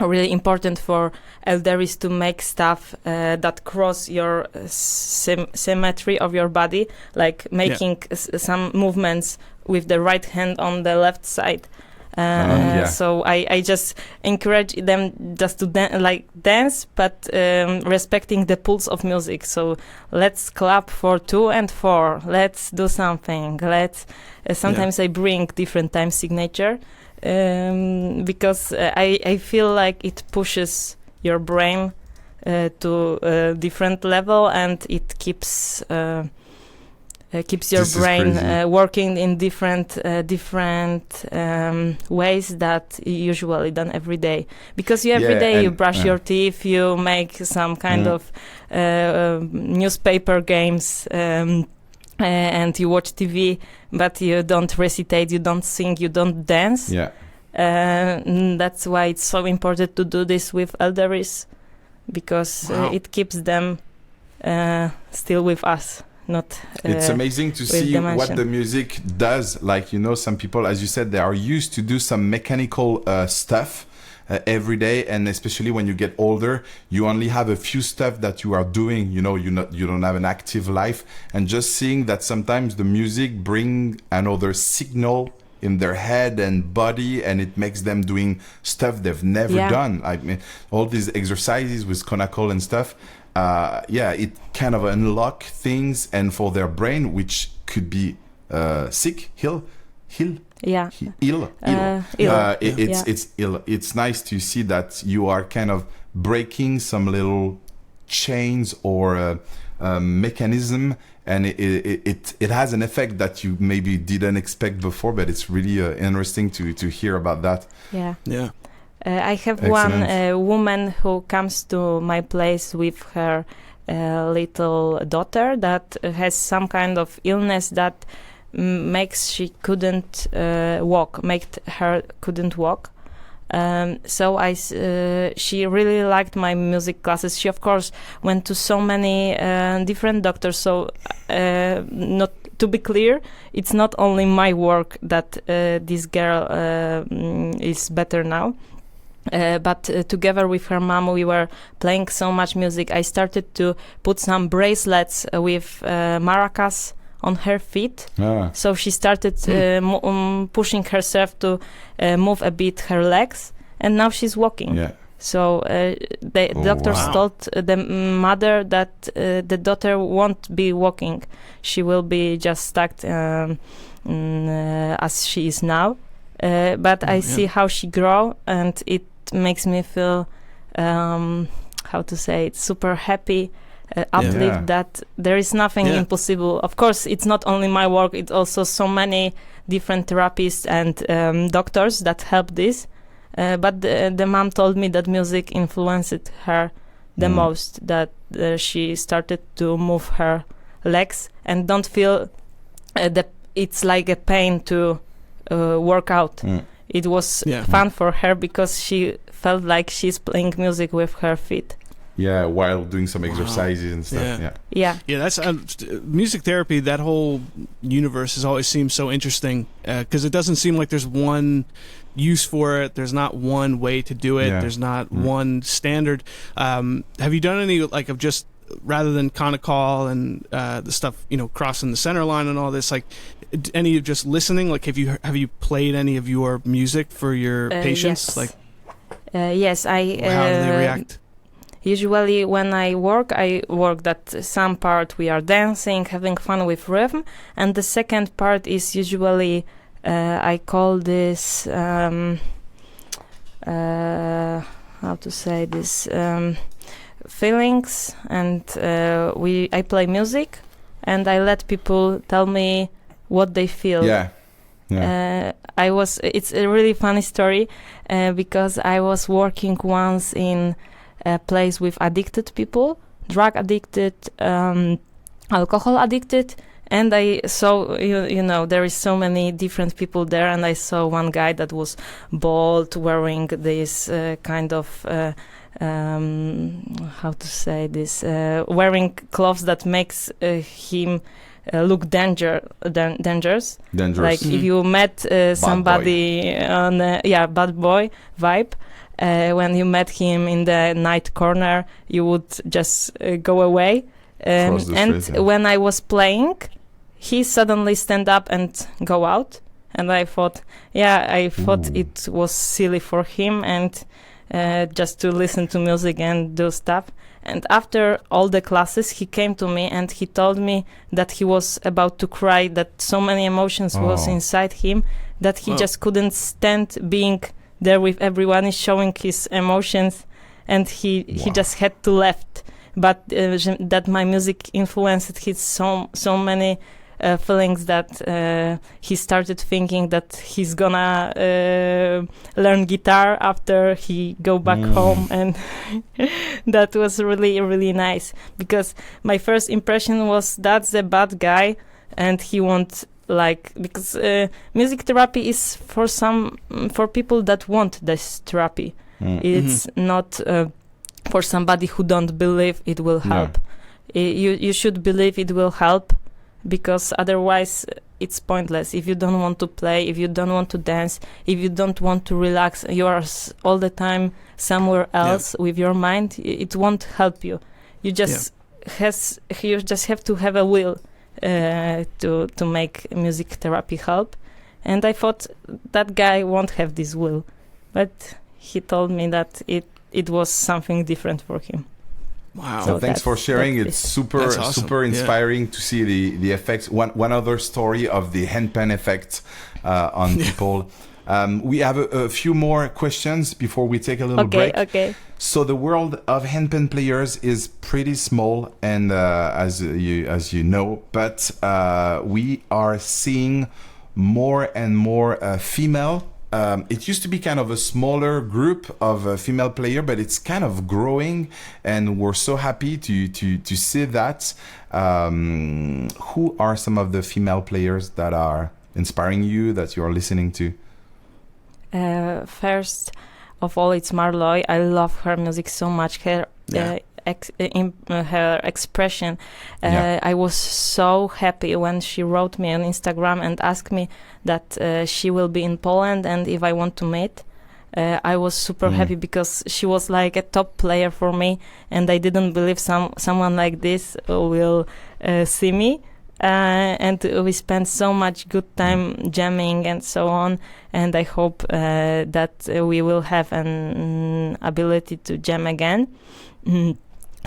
really important for elderis to make stuff that cross your symmetry of your body, like making some movements with the right hand on the left side. So I just encourage them just to dance, but respecting the pulse of music. So let's clap for 2 and 4. Let's do something. Sometimes I bring different time signature. Because I feel like it pushes your brain to a different level, and it keeps your brain working in different ways that usually done every day. Because every day you brush your teeth, you make some kind of newspaper games. And you watch TV, but you don't recitate, you don't sing, you don't dance. Yeah. That's why it's so important to do this with elderis, because it keeps them still with us. Not. It's amazing to see what the music does. Like, some people, as you said, they are used to do some mechanical stuff. Every day, and especially when you get older, you only have a few stuff that you are doing. You don't have an active life, and just seeing that sometimes the music bring another signal in their head and body, and it makes them doing stuff they've never done. I mean, all these exercises with conical and stuff. It kind of unlock things, and for their brain, which could be sick, ill. It's ill. It's nice to see that you are kind of breaking some little chains or mechanism, and it has an effect that you maybe didn't expect before. But it's really interesting to hear about that. Yeah. I have Excellent. one woman who comes to my place with her little daughter that has some kind of illness that makes she couldn't walk. So she really liked my music classes. She of course went to so many different doctors. So not to be clear, it's not only my work that this girl is better now. But together with her mom, we were playing so much music. I started to put some bracelets with maracas on her feet. So she started pushing herself to move a bit her legs, and now she's walking. So the doctors told the mother that the daughter won't be walking. She will be just stuck as she is now. But I see how she grow, and it makes me feel super happy, uplift that there is nothing impossible. Of course, it's not only my work, it's also so many different therapists and doctors that help this. But the mom told me that music influenced her the most, that she started to move her legs and don't feel it's like a pain to work out. It was fun for her because she felt like she's playing music with her feet. Yeah, while doing some exercises and stuff. Yeah, that's music therapy. That whole universe has always seemed so interesting because it doesn't seem like there's one use for it. There's not one way to do it. There's not one standard. Have you done any of just rather than conical and the stuff crossing the center line and all this, like any of just listening? Like have you played any of your music for your patients? Yes. Yes, How do they react? Usually when I work that some part we are dancing, having fun with rhythm, and the second part is usually I call this how to say this, feelings, and I play music and I let people tell me what they feel. It's a really funny story because I was working once in a place with addicted people, drug addicted, alcohol addicted, and I saw, there is so many different people there, and I saw one guy that was bald, wearing this kind of how to say this, wearing clothes that makes him look dangerous. Like if you met somebody on bad boy vibe, when you met him in the night corner, you would just go away. When I was playing, he suddenly stand up and go out, and I thought it was silly for him and just to listen to music and do stuff. And after all the classes, he came to me and he told me that he was about to cry, that so many emotions was inside him that he just couldn't stand being there with everyone is showing his emotions, and he just had to left. But that my music influenced his so many feelings that he started thinking that he's gonna learn guitar after he go back home, and that was really, really nice, because my first impression was that's a bad guy and he won't because music therapy is for people that want this therapy. It's not for somebody who don't believe it will help. You should believe it will help, because otherwise it's pointless. If you don't want to play, if you don't want to dance, if you don't want to relax, you are all the time somewhere else with your mind, it won't help you. You just have to have a will to make music therapy help. And I thought that guy won't have this will, but he told me that it was something different for him. Wow. So thanks for sharing. It's super awesome. Super inspiring to see the effects. One other story of the handpan effect on people. We have a few more questions before we take a little break. Okay. So the world of handpan players is pretty small, and as you know, but we are seeing more and more female. It used to be kind of a smaller group of female player, but it's kind of growing, and we're so happy to see that. Who are some of the female players that are inspiring you, that you are listening to? First of all, it's Marloy. I love her music so much. Her her expression. I was so happy when she wrote me on Instagram and asked me that she will be in Poland and if I want to meet. I was super happy because she was like a top player for me, and I didn't believe someone like this will see me. And we spent so much good time jamming and so on, and I hope that we will have an ability to jam again.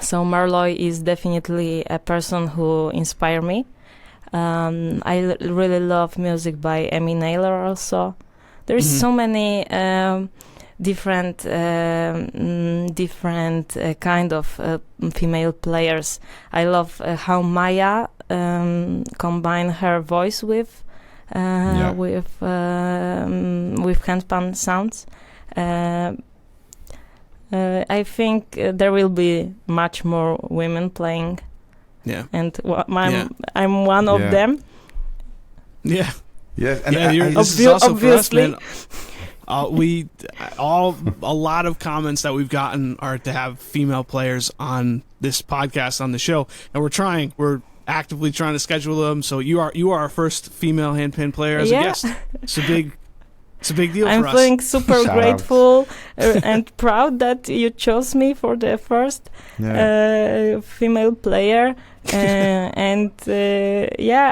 So Marloy is definitely a person who inspired me. I really love music by Amy Naylor also. There is so many different kind of female players. I love how Maja combine her voice with handpan sounds. I think there will be much more women playing. Yeah, and I'm one of them. Yeah. Yes, and this is also obviously. For us, man. A lot of comments that we've gotten are to have female players on this podcast, on the show, and we're actively trying to schedule them. So you are our first female handpan player as a guest. It's a big deal for us. I'm feeling super grateful and proud that you chose me for the first female player.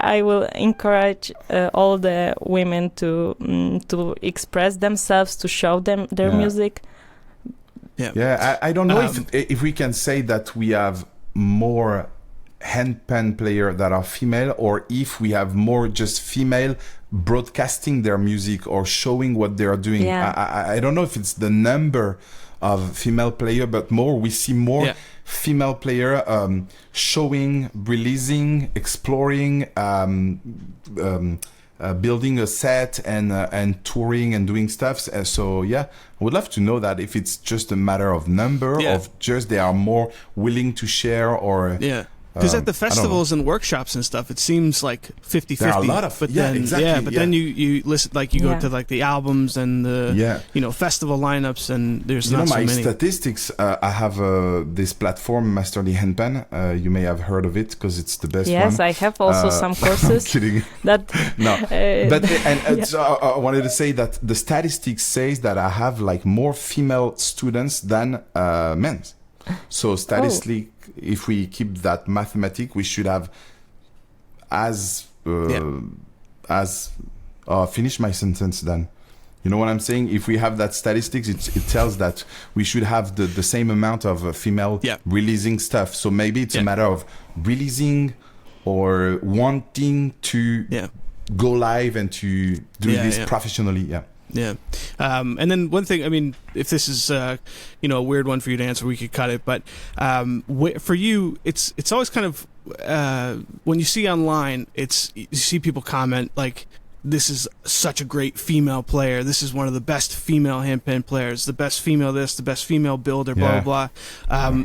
I will encourage all the women to express themselves, to show them their music, Yeah, I don't know if we can say that we have more handpan player that are female, or if we have more just female broadcasting their music or showing what they are doing. I don't know if it's the number of female player, but more we see more female player showing, releasing, exploring, building a set and touring and doing stuff. So I would love to know that if it's just a matter of number of just they are more willing to share or because at the festivals and workshops and stuff, it seems like 50-50. There are a lot of, but then, then you listen, like you go to like the albums and the festival lineups, and there's not so many. Statistics. I have this platform, MasterTheHandpan. You may have heard of it because it's the best one. Yes, I have also some courses. I'm kidding. So I wanted to say that the statistics says that I have like more female students than men. So statistically, if we keep that mathematic, we should have finish my sentence then. You know what I'm saying? If we have that statistics, it tells that we should have the same amount of female releasing stuff. So maybe it's a matter of releasing or wanting to go live and to do this professionally. Yeah. And then one thing, I mean, if this is, a weird one for you to answer, we could cut it. But for you, it's always kind of, when you see online, you see people comment like, this is such a great female player. This is one of the best female handpan players, the best female this, the best female builder, blah, blah, blah.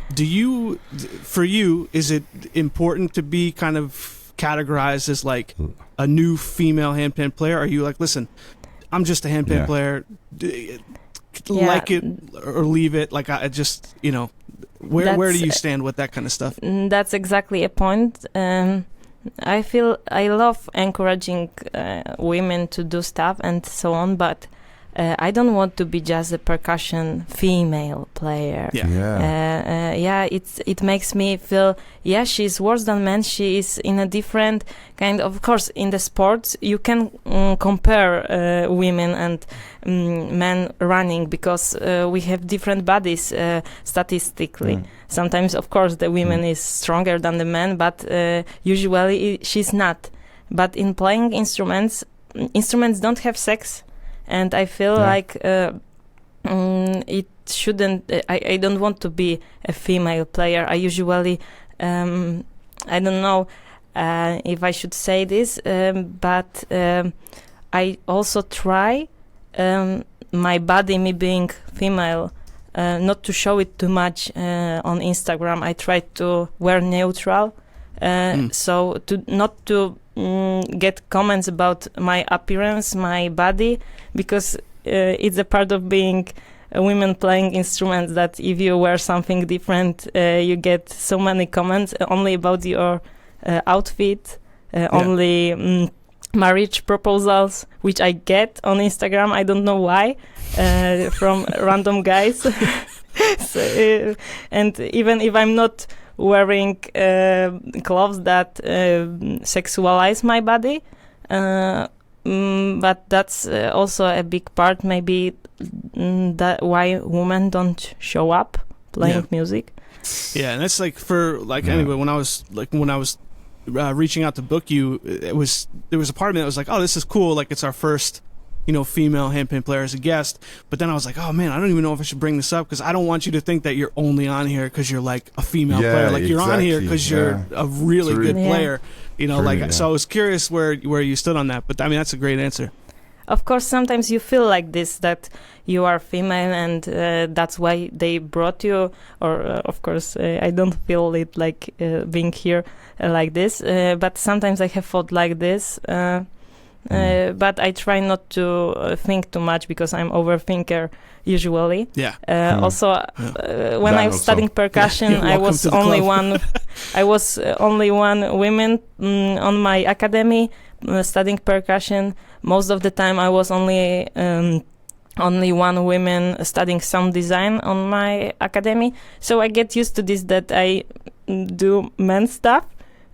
For you, is it important to be kind of categorized as like a new female handpan player? Are you like, listen, I'm just a handpan player, like it or leave it? Like I just, where do you stand with that kind of stuff? That's exactly a point. I feel I love encouraging women to do stuff and so on, but I don't want to be just a percussion female player. It makes me feel, she's worse than men. She is in a different kind of course, in the sports, you can compare women and men running because we have different bodies statistically. Sometimes, of course, the women is stronger than the men, but usually she's not. But in playing instruments don't have sex. And I feel like it shouldn't. I don't want to be a female player. I usually, I don't know if I should say this, but I also try my body, me being female, not to show it too much on Instagram. I try to wear neutral, so not to get comments about my appearance, my body, because it's a part of being a woman playing instruments that if you wear something different, you get so many comments only about your outfit, only marriage proposals, which I get on Instagram. I don't know why, from random guys. And even if I'm not wearing clothes that sexualize my body, but that's also a big part, maybe that why women don't show up playing music. Yeah, and that's like anyway, when I was reaching out to book you, there was a part of me that was like, oh, this is cool, like it's our first female handpan player as a guest. But then I was like, oh man, I don't even know if I should bring this up because I don't want you to think that you're only on here because you're like a female player. Like you're on here because you're a really good player. So I was curious where you stood on that. But I mean, that's a great answer. Of course, sometimes you feel like this, that you are female and that's why they brought you. Or, of course, I don't feel it like being here like this. But sometimes I have thought like this. But I try not to think too much because I'm overthinker usually. Also, when I was studying percussion, I was only one. I was only one woman on my academy studying percussion. Most of the time, I was only one woman studying sound design on my academy. So I get used to this, that I do men stuff.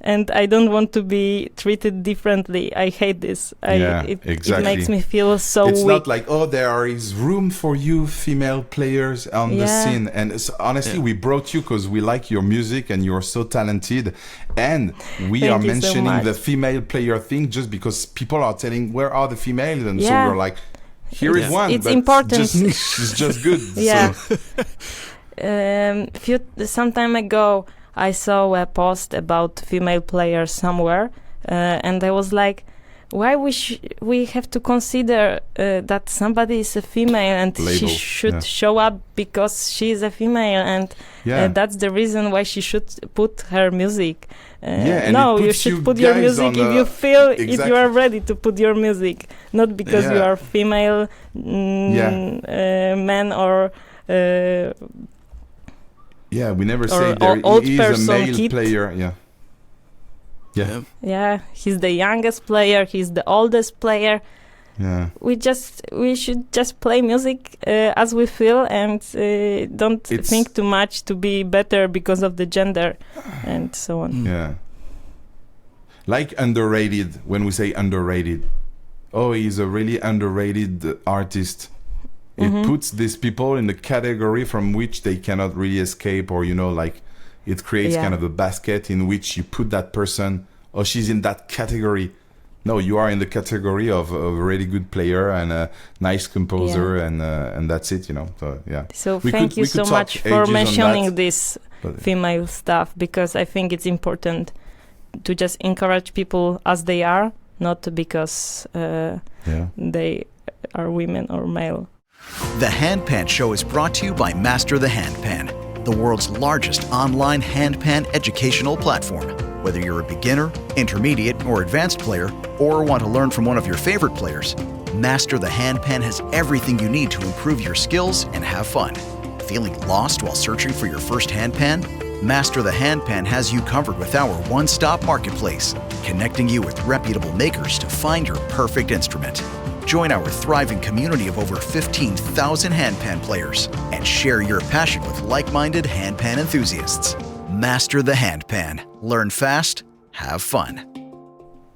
and I don't want to be treated differently. I hate this. Exactly. It makes me feel so it's weak. not like, oh, there is room for you female players on the scene. And honestly, we brought you because we like your music and you're so talented. And we are mentioning the female player thing just because people are telling, where are the females? And so we're like, here is one. It's but important. She's just good. Yeah. So. Some time ago, I saw a post about female players somewhere, and I was like, why we have to consider that somebody is a female and she should show up because she is a female, and that's the reason why she should put her music. No, you should put your music if you feel you are ready to put your music, not because you are female, man or... we never say there is a male player. Yeah, he's the youngest player. He's the oldest player. Yeah, we should just play music as we feel, and don't think too much to be better because of the gender and so on. Yeah, like underrated. When we say underrated, he's a really underrated artist. It puts these people in the category from which they cannot really escape, or it creates kind of a basket in which you put that person. Oh, she's in that category. No, you are in the category of a really good player and a nice composer, and that's it. So thank you so much for mentioning this female stuff, because I think it's important to just encourage people as they are, not because they are women or male. The Handpan Show is brought to you by MasterTheHandpan, the world's largest online handpan educational platform. Whether you're a beginner, intermediate, or advanced player, or want to learn from one of your favorite players, MasterTheHandpan has everything you need to improve your skills and have fun. Feeling lost while searching for your first handpan? MasterTheHandpan has you covered with our one-stop marketplace, connecting you with reputable makers to find your perfect instrument. Join our thriving community of over 15,000 handpan players and share your passion with like-minded handpan enthusiasts. Master the Handpan. Learn fast, have fun.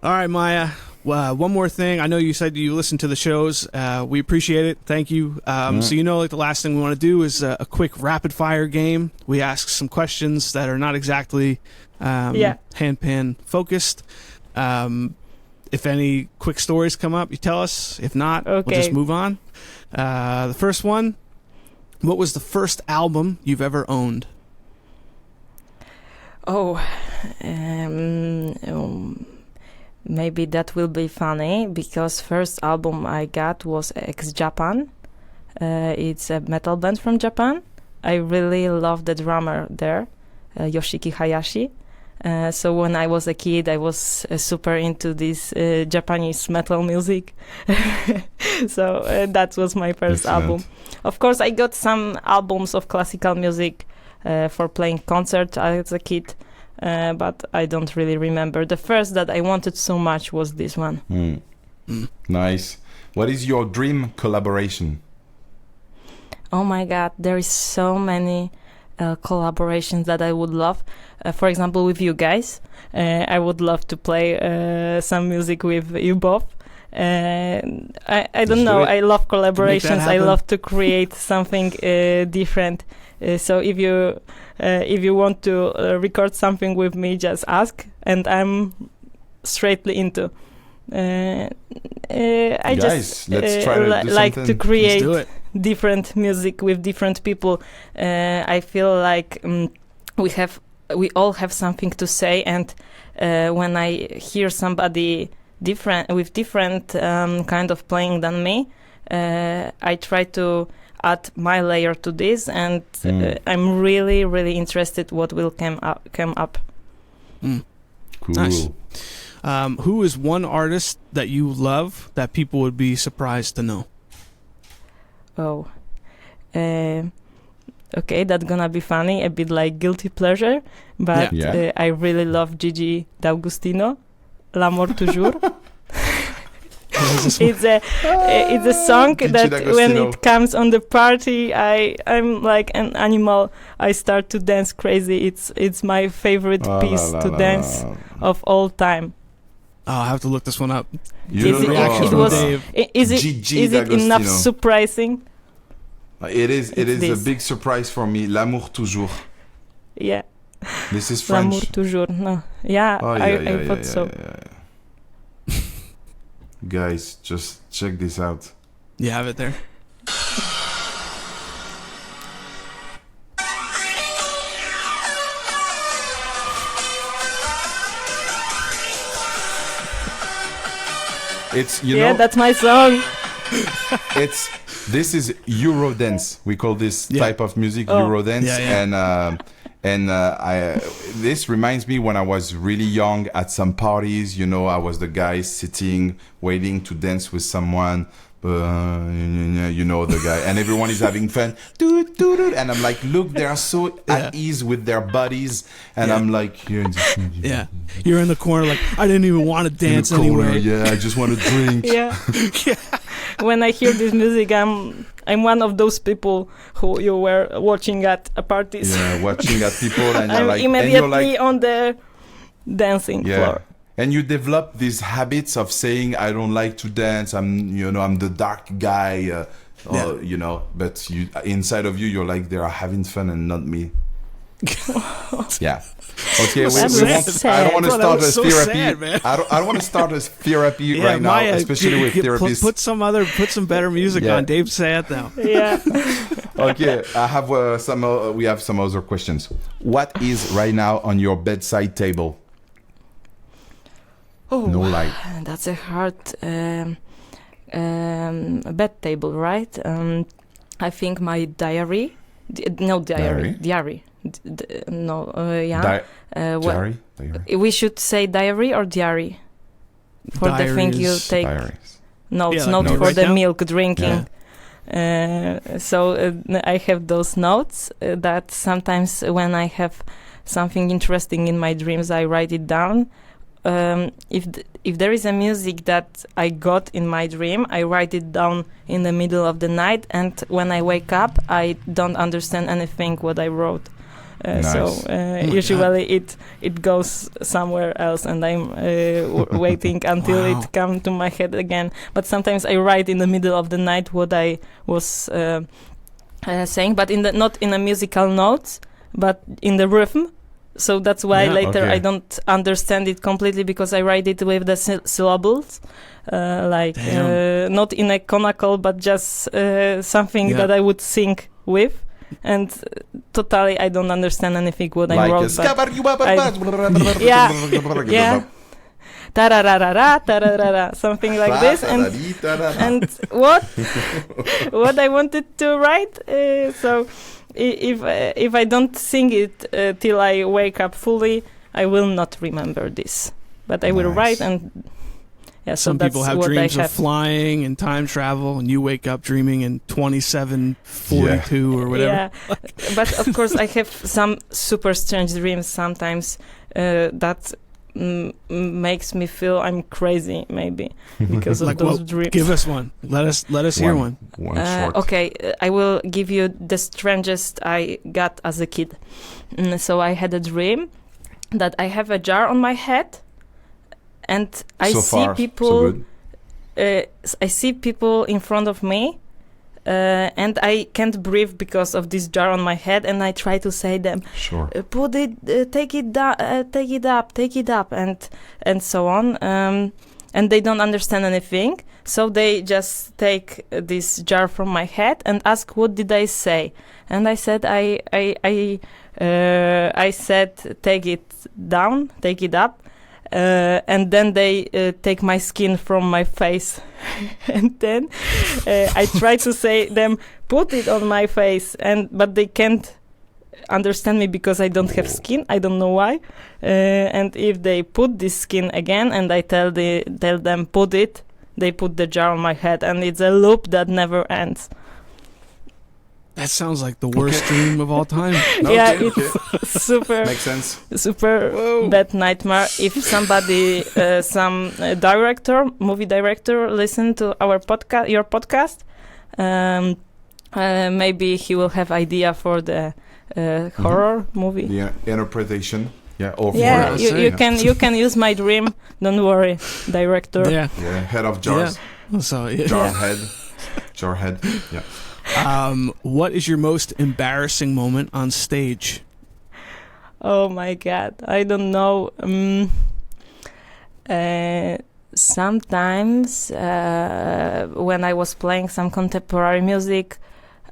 All right, Maja. One more thing. I know you said you listen to the shows. We appreciate it. Thank you. So the last thing we want to do is a quick rapid-fire game. We ask some questions that are not exactly handpan focused. If any quick stories come up, you tell us. If not, we'll just move on. The first one, what was the first album you've ever owned? Maybe that will be funny, because first album I got was X-Japan. It's a metal band from Japan. I really love the drummer there, Yoshiki Hayashi. So when I was a kid, I was super into this Japanese metal music. So that was my first album. Of course, I got some albums of classical music for playing concert as a kid, but I don't really remember. The first that I wanted so much was this one. Nice. What is your dream collaboration? Oh my God, there is so many collaborations that I would love. For example, with you guys, I would love to play some music with you both. I don't know. I love collaborations. I love to create something different. So if you want to record something with me, just ask, and I'm straightly into. I just like to create different music with different people. I feel like we all have something to say, and when I hear somebody different with different kind of playing than me, I try to add my layer to this, and I'm really, really interested what will come up. Cool. Nice. Who is one artist that you love that people would be surprised to know? Okay, that's gonna be funny, a bit like guilty pleasure, but I really love Gigi D'Agostino, L'amour toujours. It's a song that when it comes on the party, I'm like an animal. I start to dance crazy. It's my favorite piece to dance of all time. Oh, I'll have to look this one up. Is it enough surprising? It is a big surprise for me. L'amour toujours. Yeah. This is French. L'amour toujours. No. Yeah, I thought so. Yeah. Guys, just check this out. You have it there. It's that's my song. This is Eurodance. We call this type of music Eurodance, and this reminds me when I was really young at some parties. I was the guy sitting, waiting to dance with someone. The guy, and everyone is having fun. And I'm like, look, they are so at ease with their bodies, and I'm like, you're in the corner, like I didn't even want to dance anyway. Yeah, I just want to drink. When I hear this music, I'm one of those people who you were watching at parties. Yeah, watching at people, and you're like, immediately on the dancing floor. And you develop these habits of saying, I don't like to dance. I'm the dark guy, but inside of you, you're like, they are having fun and not me. Yeah. Okay, I don't want to start a therapy. I don't want to start a therapy right now, especially with therapists. Put some better music on. Dave's sad now. Yeah. Okay, I have we have some other questions. What is right now on your bedside table? Oh, no light. That's a hard bed table, right? I think my diary. Diary. Diary? We should say diary or diary for the thing you take. Diaries. No, it's not for the milk drinking. So I have those notes that sometimes when I have something interesting in my dreams, I write it down. If there is a music that I got in my dream, I write it down in the middle of the night, and when I wake up, I don't understand anything what I wrote. Nice. So usually it goes somewhere else, and I'm waiting until it comes to my head again. But sometimes I write in the middle of the night what I was saying, but not in a musical notes, but in the rhythm. So that's why later I don't understand it completely, because I write it with the syllables, not in a conical, but just something that I would sing with. And totally, I don't understand anything what I wrote. Tararara, something like this, and what I wanted to write. So if I don't sing it till I wake up fully, I will not remember this. But I will write, and some people have dreams of flying and time travel, and you wake up dreaming in 2742 or whatever. Yeah, but of course I have some super strange dreams sometimes that makes me feel I'm crazy, maybe because of those dreams. Give us one. Let us hear one. Okay, I will give you the strangest I got as a kid. So I had a dream that I have a jar on my head, and I see people in front of me, and I can't breathe because of this jar on my head, and I try to say them, put it, take it up, and so on, and they don't understand anything, so they just take this jar from my head and ask what did I say, and I said I said take it down, take it up. And then they take my skin from my face, and then I try to say them put it on my face, but they can't understand me because I don't have skin. I don't know why. And if they put this skin again, and I tell them put it, they put the jar on my head, and it's a loop that never ends. That sounds like the worst dream of all time. Yeah, Okay, it's super makes sense. super bad nightmare. If somebody, some movie director, listen to our podcast, your podcast, maybe he will have idea for the horror movie. Yeah, interpretation. Yeah, or Yeah, for you can use my dream. Don't worry, director. Yeah. yeah, head of jars, So yeah. jarhead. Yeah. What is your most embarrassing moment on stage? Oh my God, I don't know. Sometimes when I was playing some contemporary music,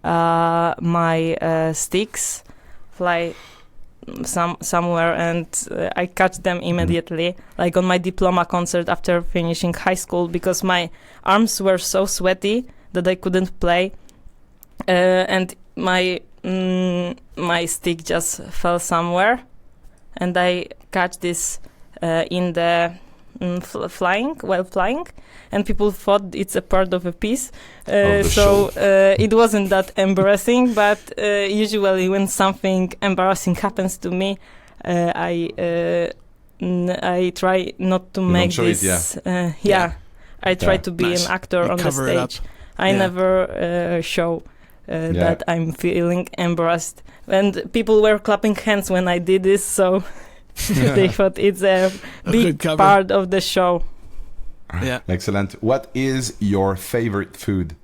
my sticks fly somewhere and I catch them immediately, like on my diploma concert after finishing high school, because my arms were so sweaty that I couldn't play, and my stick just fell somewhere, and I catch this in the flying, and people thought it's a part of a piece, so it wasn't that embarrassing, but usually when something embarrassing happens to me, I try not to make this I try to be an actor on the stage. I never show that I'm feeling embarrassed, and people were clapping hands when I did this, so they thought it's a big part of the show. Yeah. Excellent. What is your favorite food?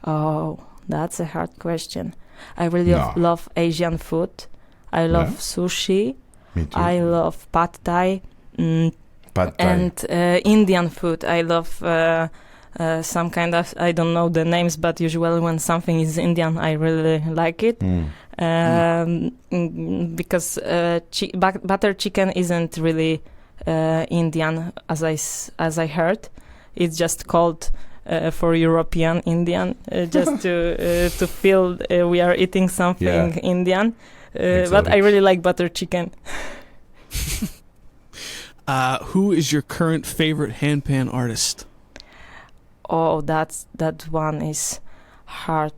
Oh, that's a hard question. I really love Asian food. I love sushi. Me too. I love pad thai. Pad thai. And Indian food. I love some kind of, I don't know the names, but usually when something is Indian, I really like it. Because butter chicken isn't really Indian, as I heard. It's just called for European Indian, just to feel we are eating something Indian. But I really like butter chicken. Who is your current favorite handpan artist? Oh, that one is hard.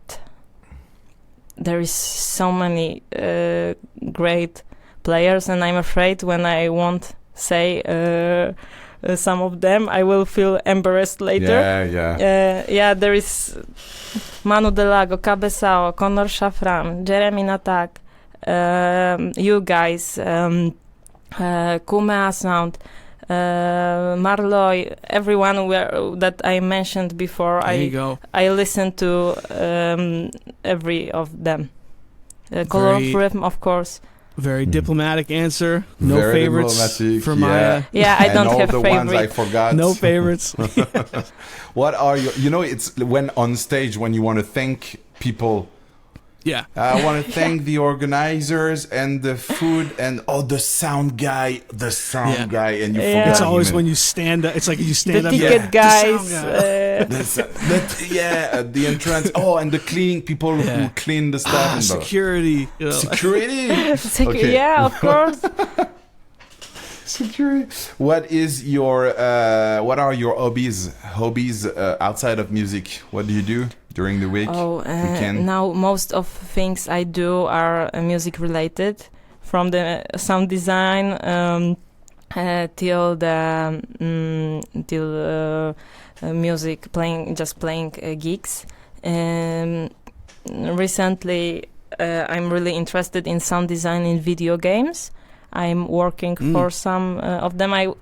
There is so many great players, and I'm afraid when I won't say some of them, I will feel embarrassed later. There is Manu Delago, Cabesao, Conor Shafram, Jeremy Natak, you guys, Kumea Sound, Marloy, everyone that I mentioned before. I listen to every of them. Color of Rhythm, of course. Very diplomatic answer. No Very favorites for Maya. Yeah, I don't have favorites. Ones I forgot. No favorites. What are your? It's when on stage when you want to thank people. Yeah. I want to thank the organizers and the food and the sound guy, and you forget. It's always when you stand up. It's like you stand the up. Ticket guys. The entrance. And the cleaning people who clean the stuff. Security. Security. Okay. Yeah, of course. Security. What is your? What are your hobbies? Outside of music, what do you do during the week? Now most of things I do are music related, from the sound design till the music playing, just playing gigs. Recently, I'm really interested in sound design in video games. I'm working for some of them. I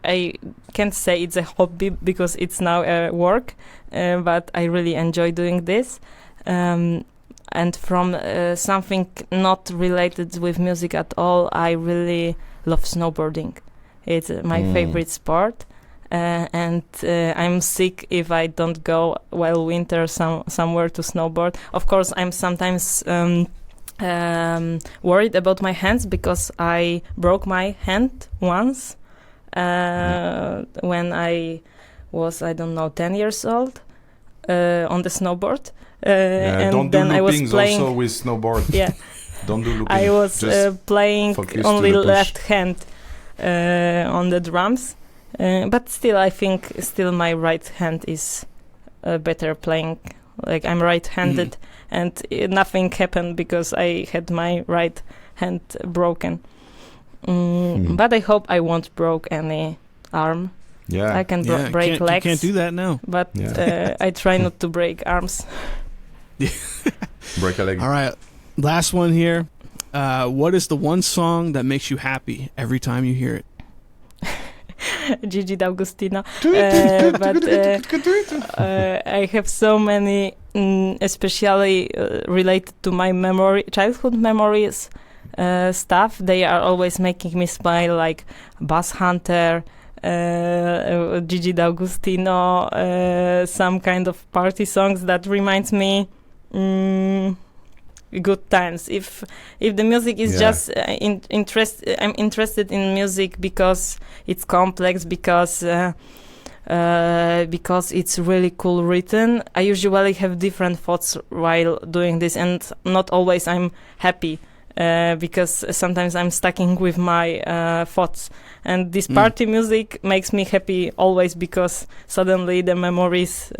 can't say it's a hobby because it's now a work, but I really enjoy doing this. And from something not related with music at all, I really love snowboarding. It's my favorite sport. And I'm sick if I don't go while winter somewhere to snowboard. Of course, I'm sometimes worried about my hands because I broke my hand once when I was 10 years old on the snowboard, and don't then do I was playing also with snowboard. Yeah, don't do looping. I was playing only left hand on the drums, but still I think my right hand is better playing. Like I'm right-handed, and nothing happened because I had my right hand broken. But I hope I won't broke any arm. Yeah, I can break legs. You can't do that now. But I try not to break arms. Break a leg. All right, last one here. What is the one song that makes you happy every time you hear it? Gigi D'Agostino. But I have so many, especially related to my childhood memories stuff. They are always making me smile, like Bass Hunter, Gigi D'Agostino, some kind of party songs that reminds me good times. If the music is just I'm interested in music because it's complex, because it's really cool written. I usually have different thoughts while doing this, and not always I'm happy. Because sometimes I'm stuck with my thoughts, and this party music makes me happy always, because suddenly the memories,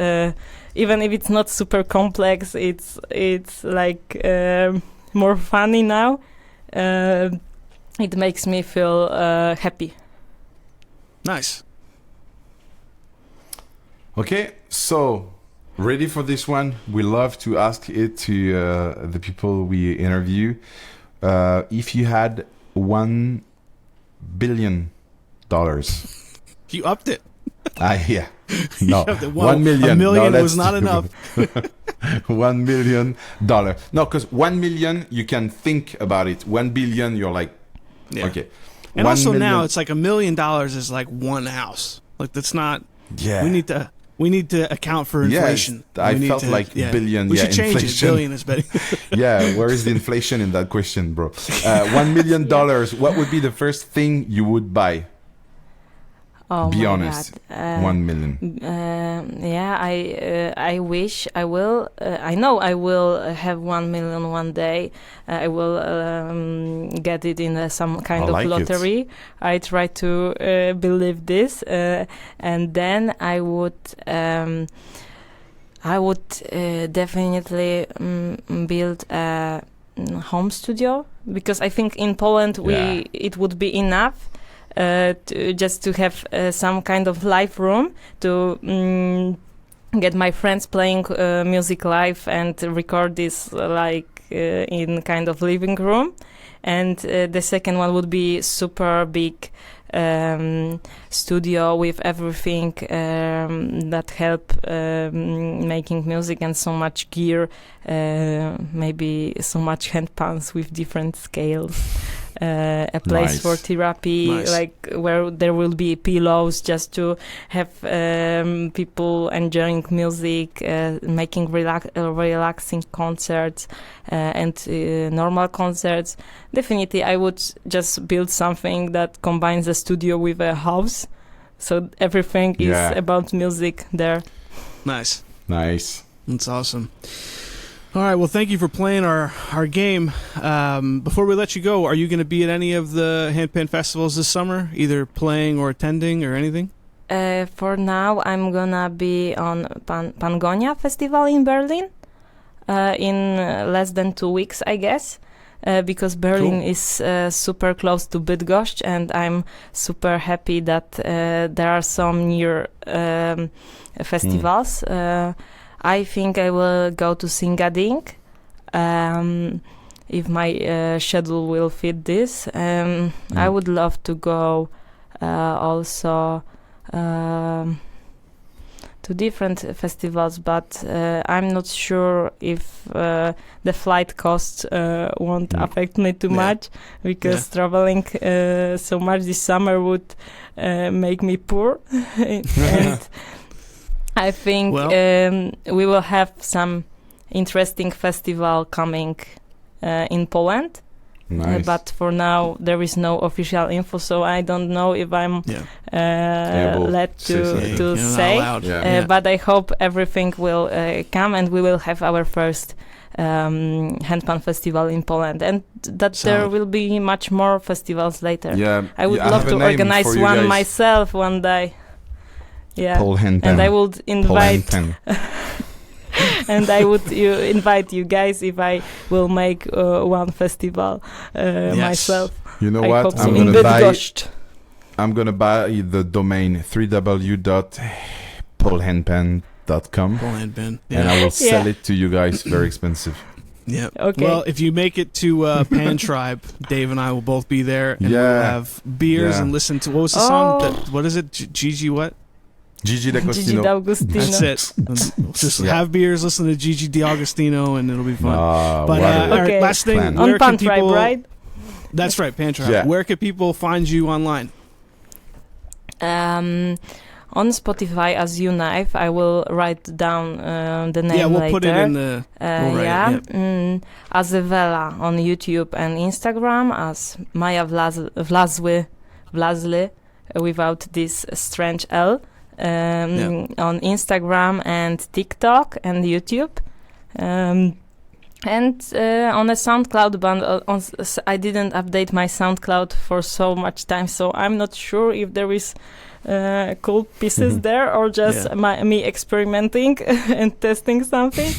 even if it's not super complex, it's like more funny now. It makes me feel happy. Nice. Okay, so ready for this one? We love to ask it to the people we interview. If you had $1 billion, you upped it. Yeah, no, well, 1 million. $1 million no, was not enough. $1 million. No, because 1 million you can think about it. 1 billion you're like, okay. And also now it's like $1 million is like one house. Like that's not. Yeah. We need to account for inflation. Yes, I felt like billion. We should change inflation. it. Billion is better. Yeah, where is the inflation in that question, bro? $1 million. What would be the first thing you would buy? Oh, be honest. God. 1 million. I wish I will. I know I will have 1 million one day. I will get it in some kind of lottery. I try to believe this, and then I would definitely build a home studio, because I think in Poland it would be enough. To have some kind of live room to get my friends playing music live and record this in kind of living room. And the second one would be super big studio with everything that help making music, and so much gear, maybe so much handpans with different scales. A place for therapy, like where there will be pillows, just to have people enjoying music, making relaxing concerts, and normal concerts. Definitely, I would just build something that combines a studio with a house, so everything is about music there. Nice. That's awesome. All right, well, thank you for playing our game. Before we let you go, are you going to be at any of the handpan festivals this summer, either playing or attending or anything? For now, I'm going to be on Pangonia Festival in Berlin in less than 2 weeks, I guess, because Berlin is super close to Bydgoszcz, and I'm super happy that there are some near festivals. I think I will go to Singading, if my schedule will fit this. I would love to go also to different festivals, but I'm not sure if the flight costs won't affect me too much, because traveling so much this summer would make me poor. And I think we will have some interesting festival coming in Poland. Nice. But for now, there is no official info, so I don't know if I'm led to say. But I hope everything will come, and we will have our first handpan festival in Poland, and that there will be much more festivals later. Yeah, I would love to organize one myself one day. Yeah, Pole handpan. and I would invite and I would invite you guys if I will make one festival myself. You know I what? hope so. In Bydgoszcz. I'm gonna buy the domain www.polhandpan.com. Polhandpan. And I will sell it to you guys very expensive. Yeah. Okay. Well, if you make it to Pan Tribe, Dave and I will both be there, and we'll have beers and listen to, what was the song? What is it? Gigi what? Gigi Gigi D'Agostino. D'Agostino. That's it. Just have beers, listen to Gigi D'Agostino, and it'll be fun. But all right, last thing. Plan. Where On can Pan Tribe, people? right? That's right, Pan Tribe. Yeah. Where can people find you online? On Spotify as Unife, I will write down the name later. Yeah, we'll put it in the. As Ewela on YouTube and Instagram, as Maja Wlazly without this strange L. On Instagram and TikTok and YouTube. And on a SoundCloud, but I didn't update my SoundCloud for so much time, so I'm not sure if there is cool pieces there or just me experimenting and testing something.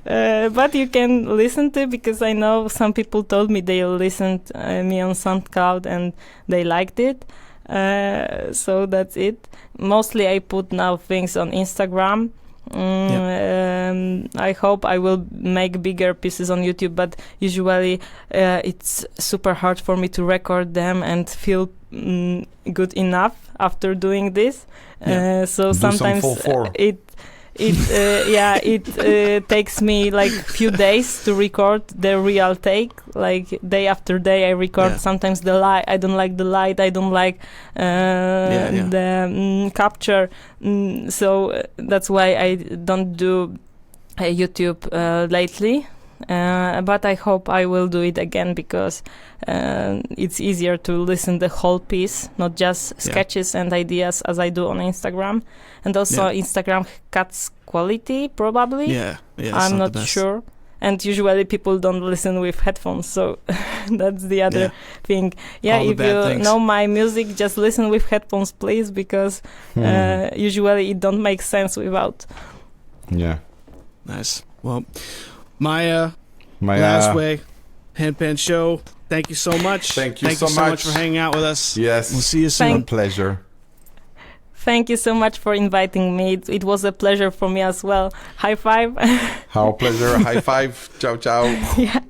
But you can listen to, because I know some people told me they listened me on SoundCloud and they liked it. So that's it. Mostly I put now things on Instagram. I hope I will make bigger pieces on YouTube, but usually it's super hard for me to record them and feel good enough after doing this. So sometimes it takes me like few days to record the real take. Like day after day I record. Sometimes the light, I don't like the light, I don't like the capture. So that's why I don't do YouTube lately. But I hope I will do it again, because it's easier to listen the whole piece, not just sketches and ideas as I do on Instagram. And also Instagram cuts quality, probably. I'm not sure. And usually people don't listen with headphones, so that's the other thing. Yeah, if you know my music, just listen with headphones, please, because usually it don't make sense without. Yeah. Nice. Well, Maja Wlazly, Handpan Show. Thank you so much. Thank you so much for hanging out with us. Yes. We'll see you soon. A pleasure. Thank you so much for inviting me. It was a pleasure for me as well. High five. Our pleasure. High five. Ciao, ciao. Yeah.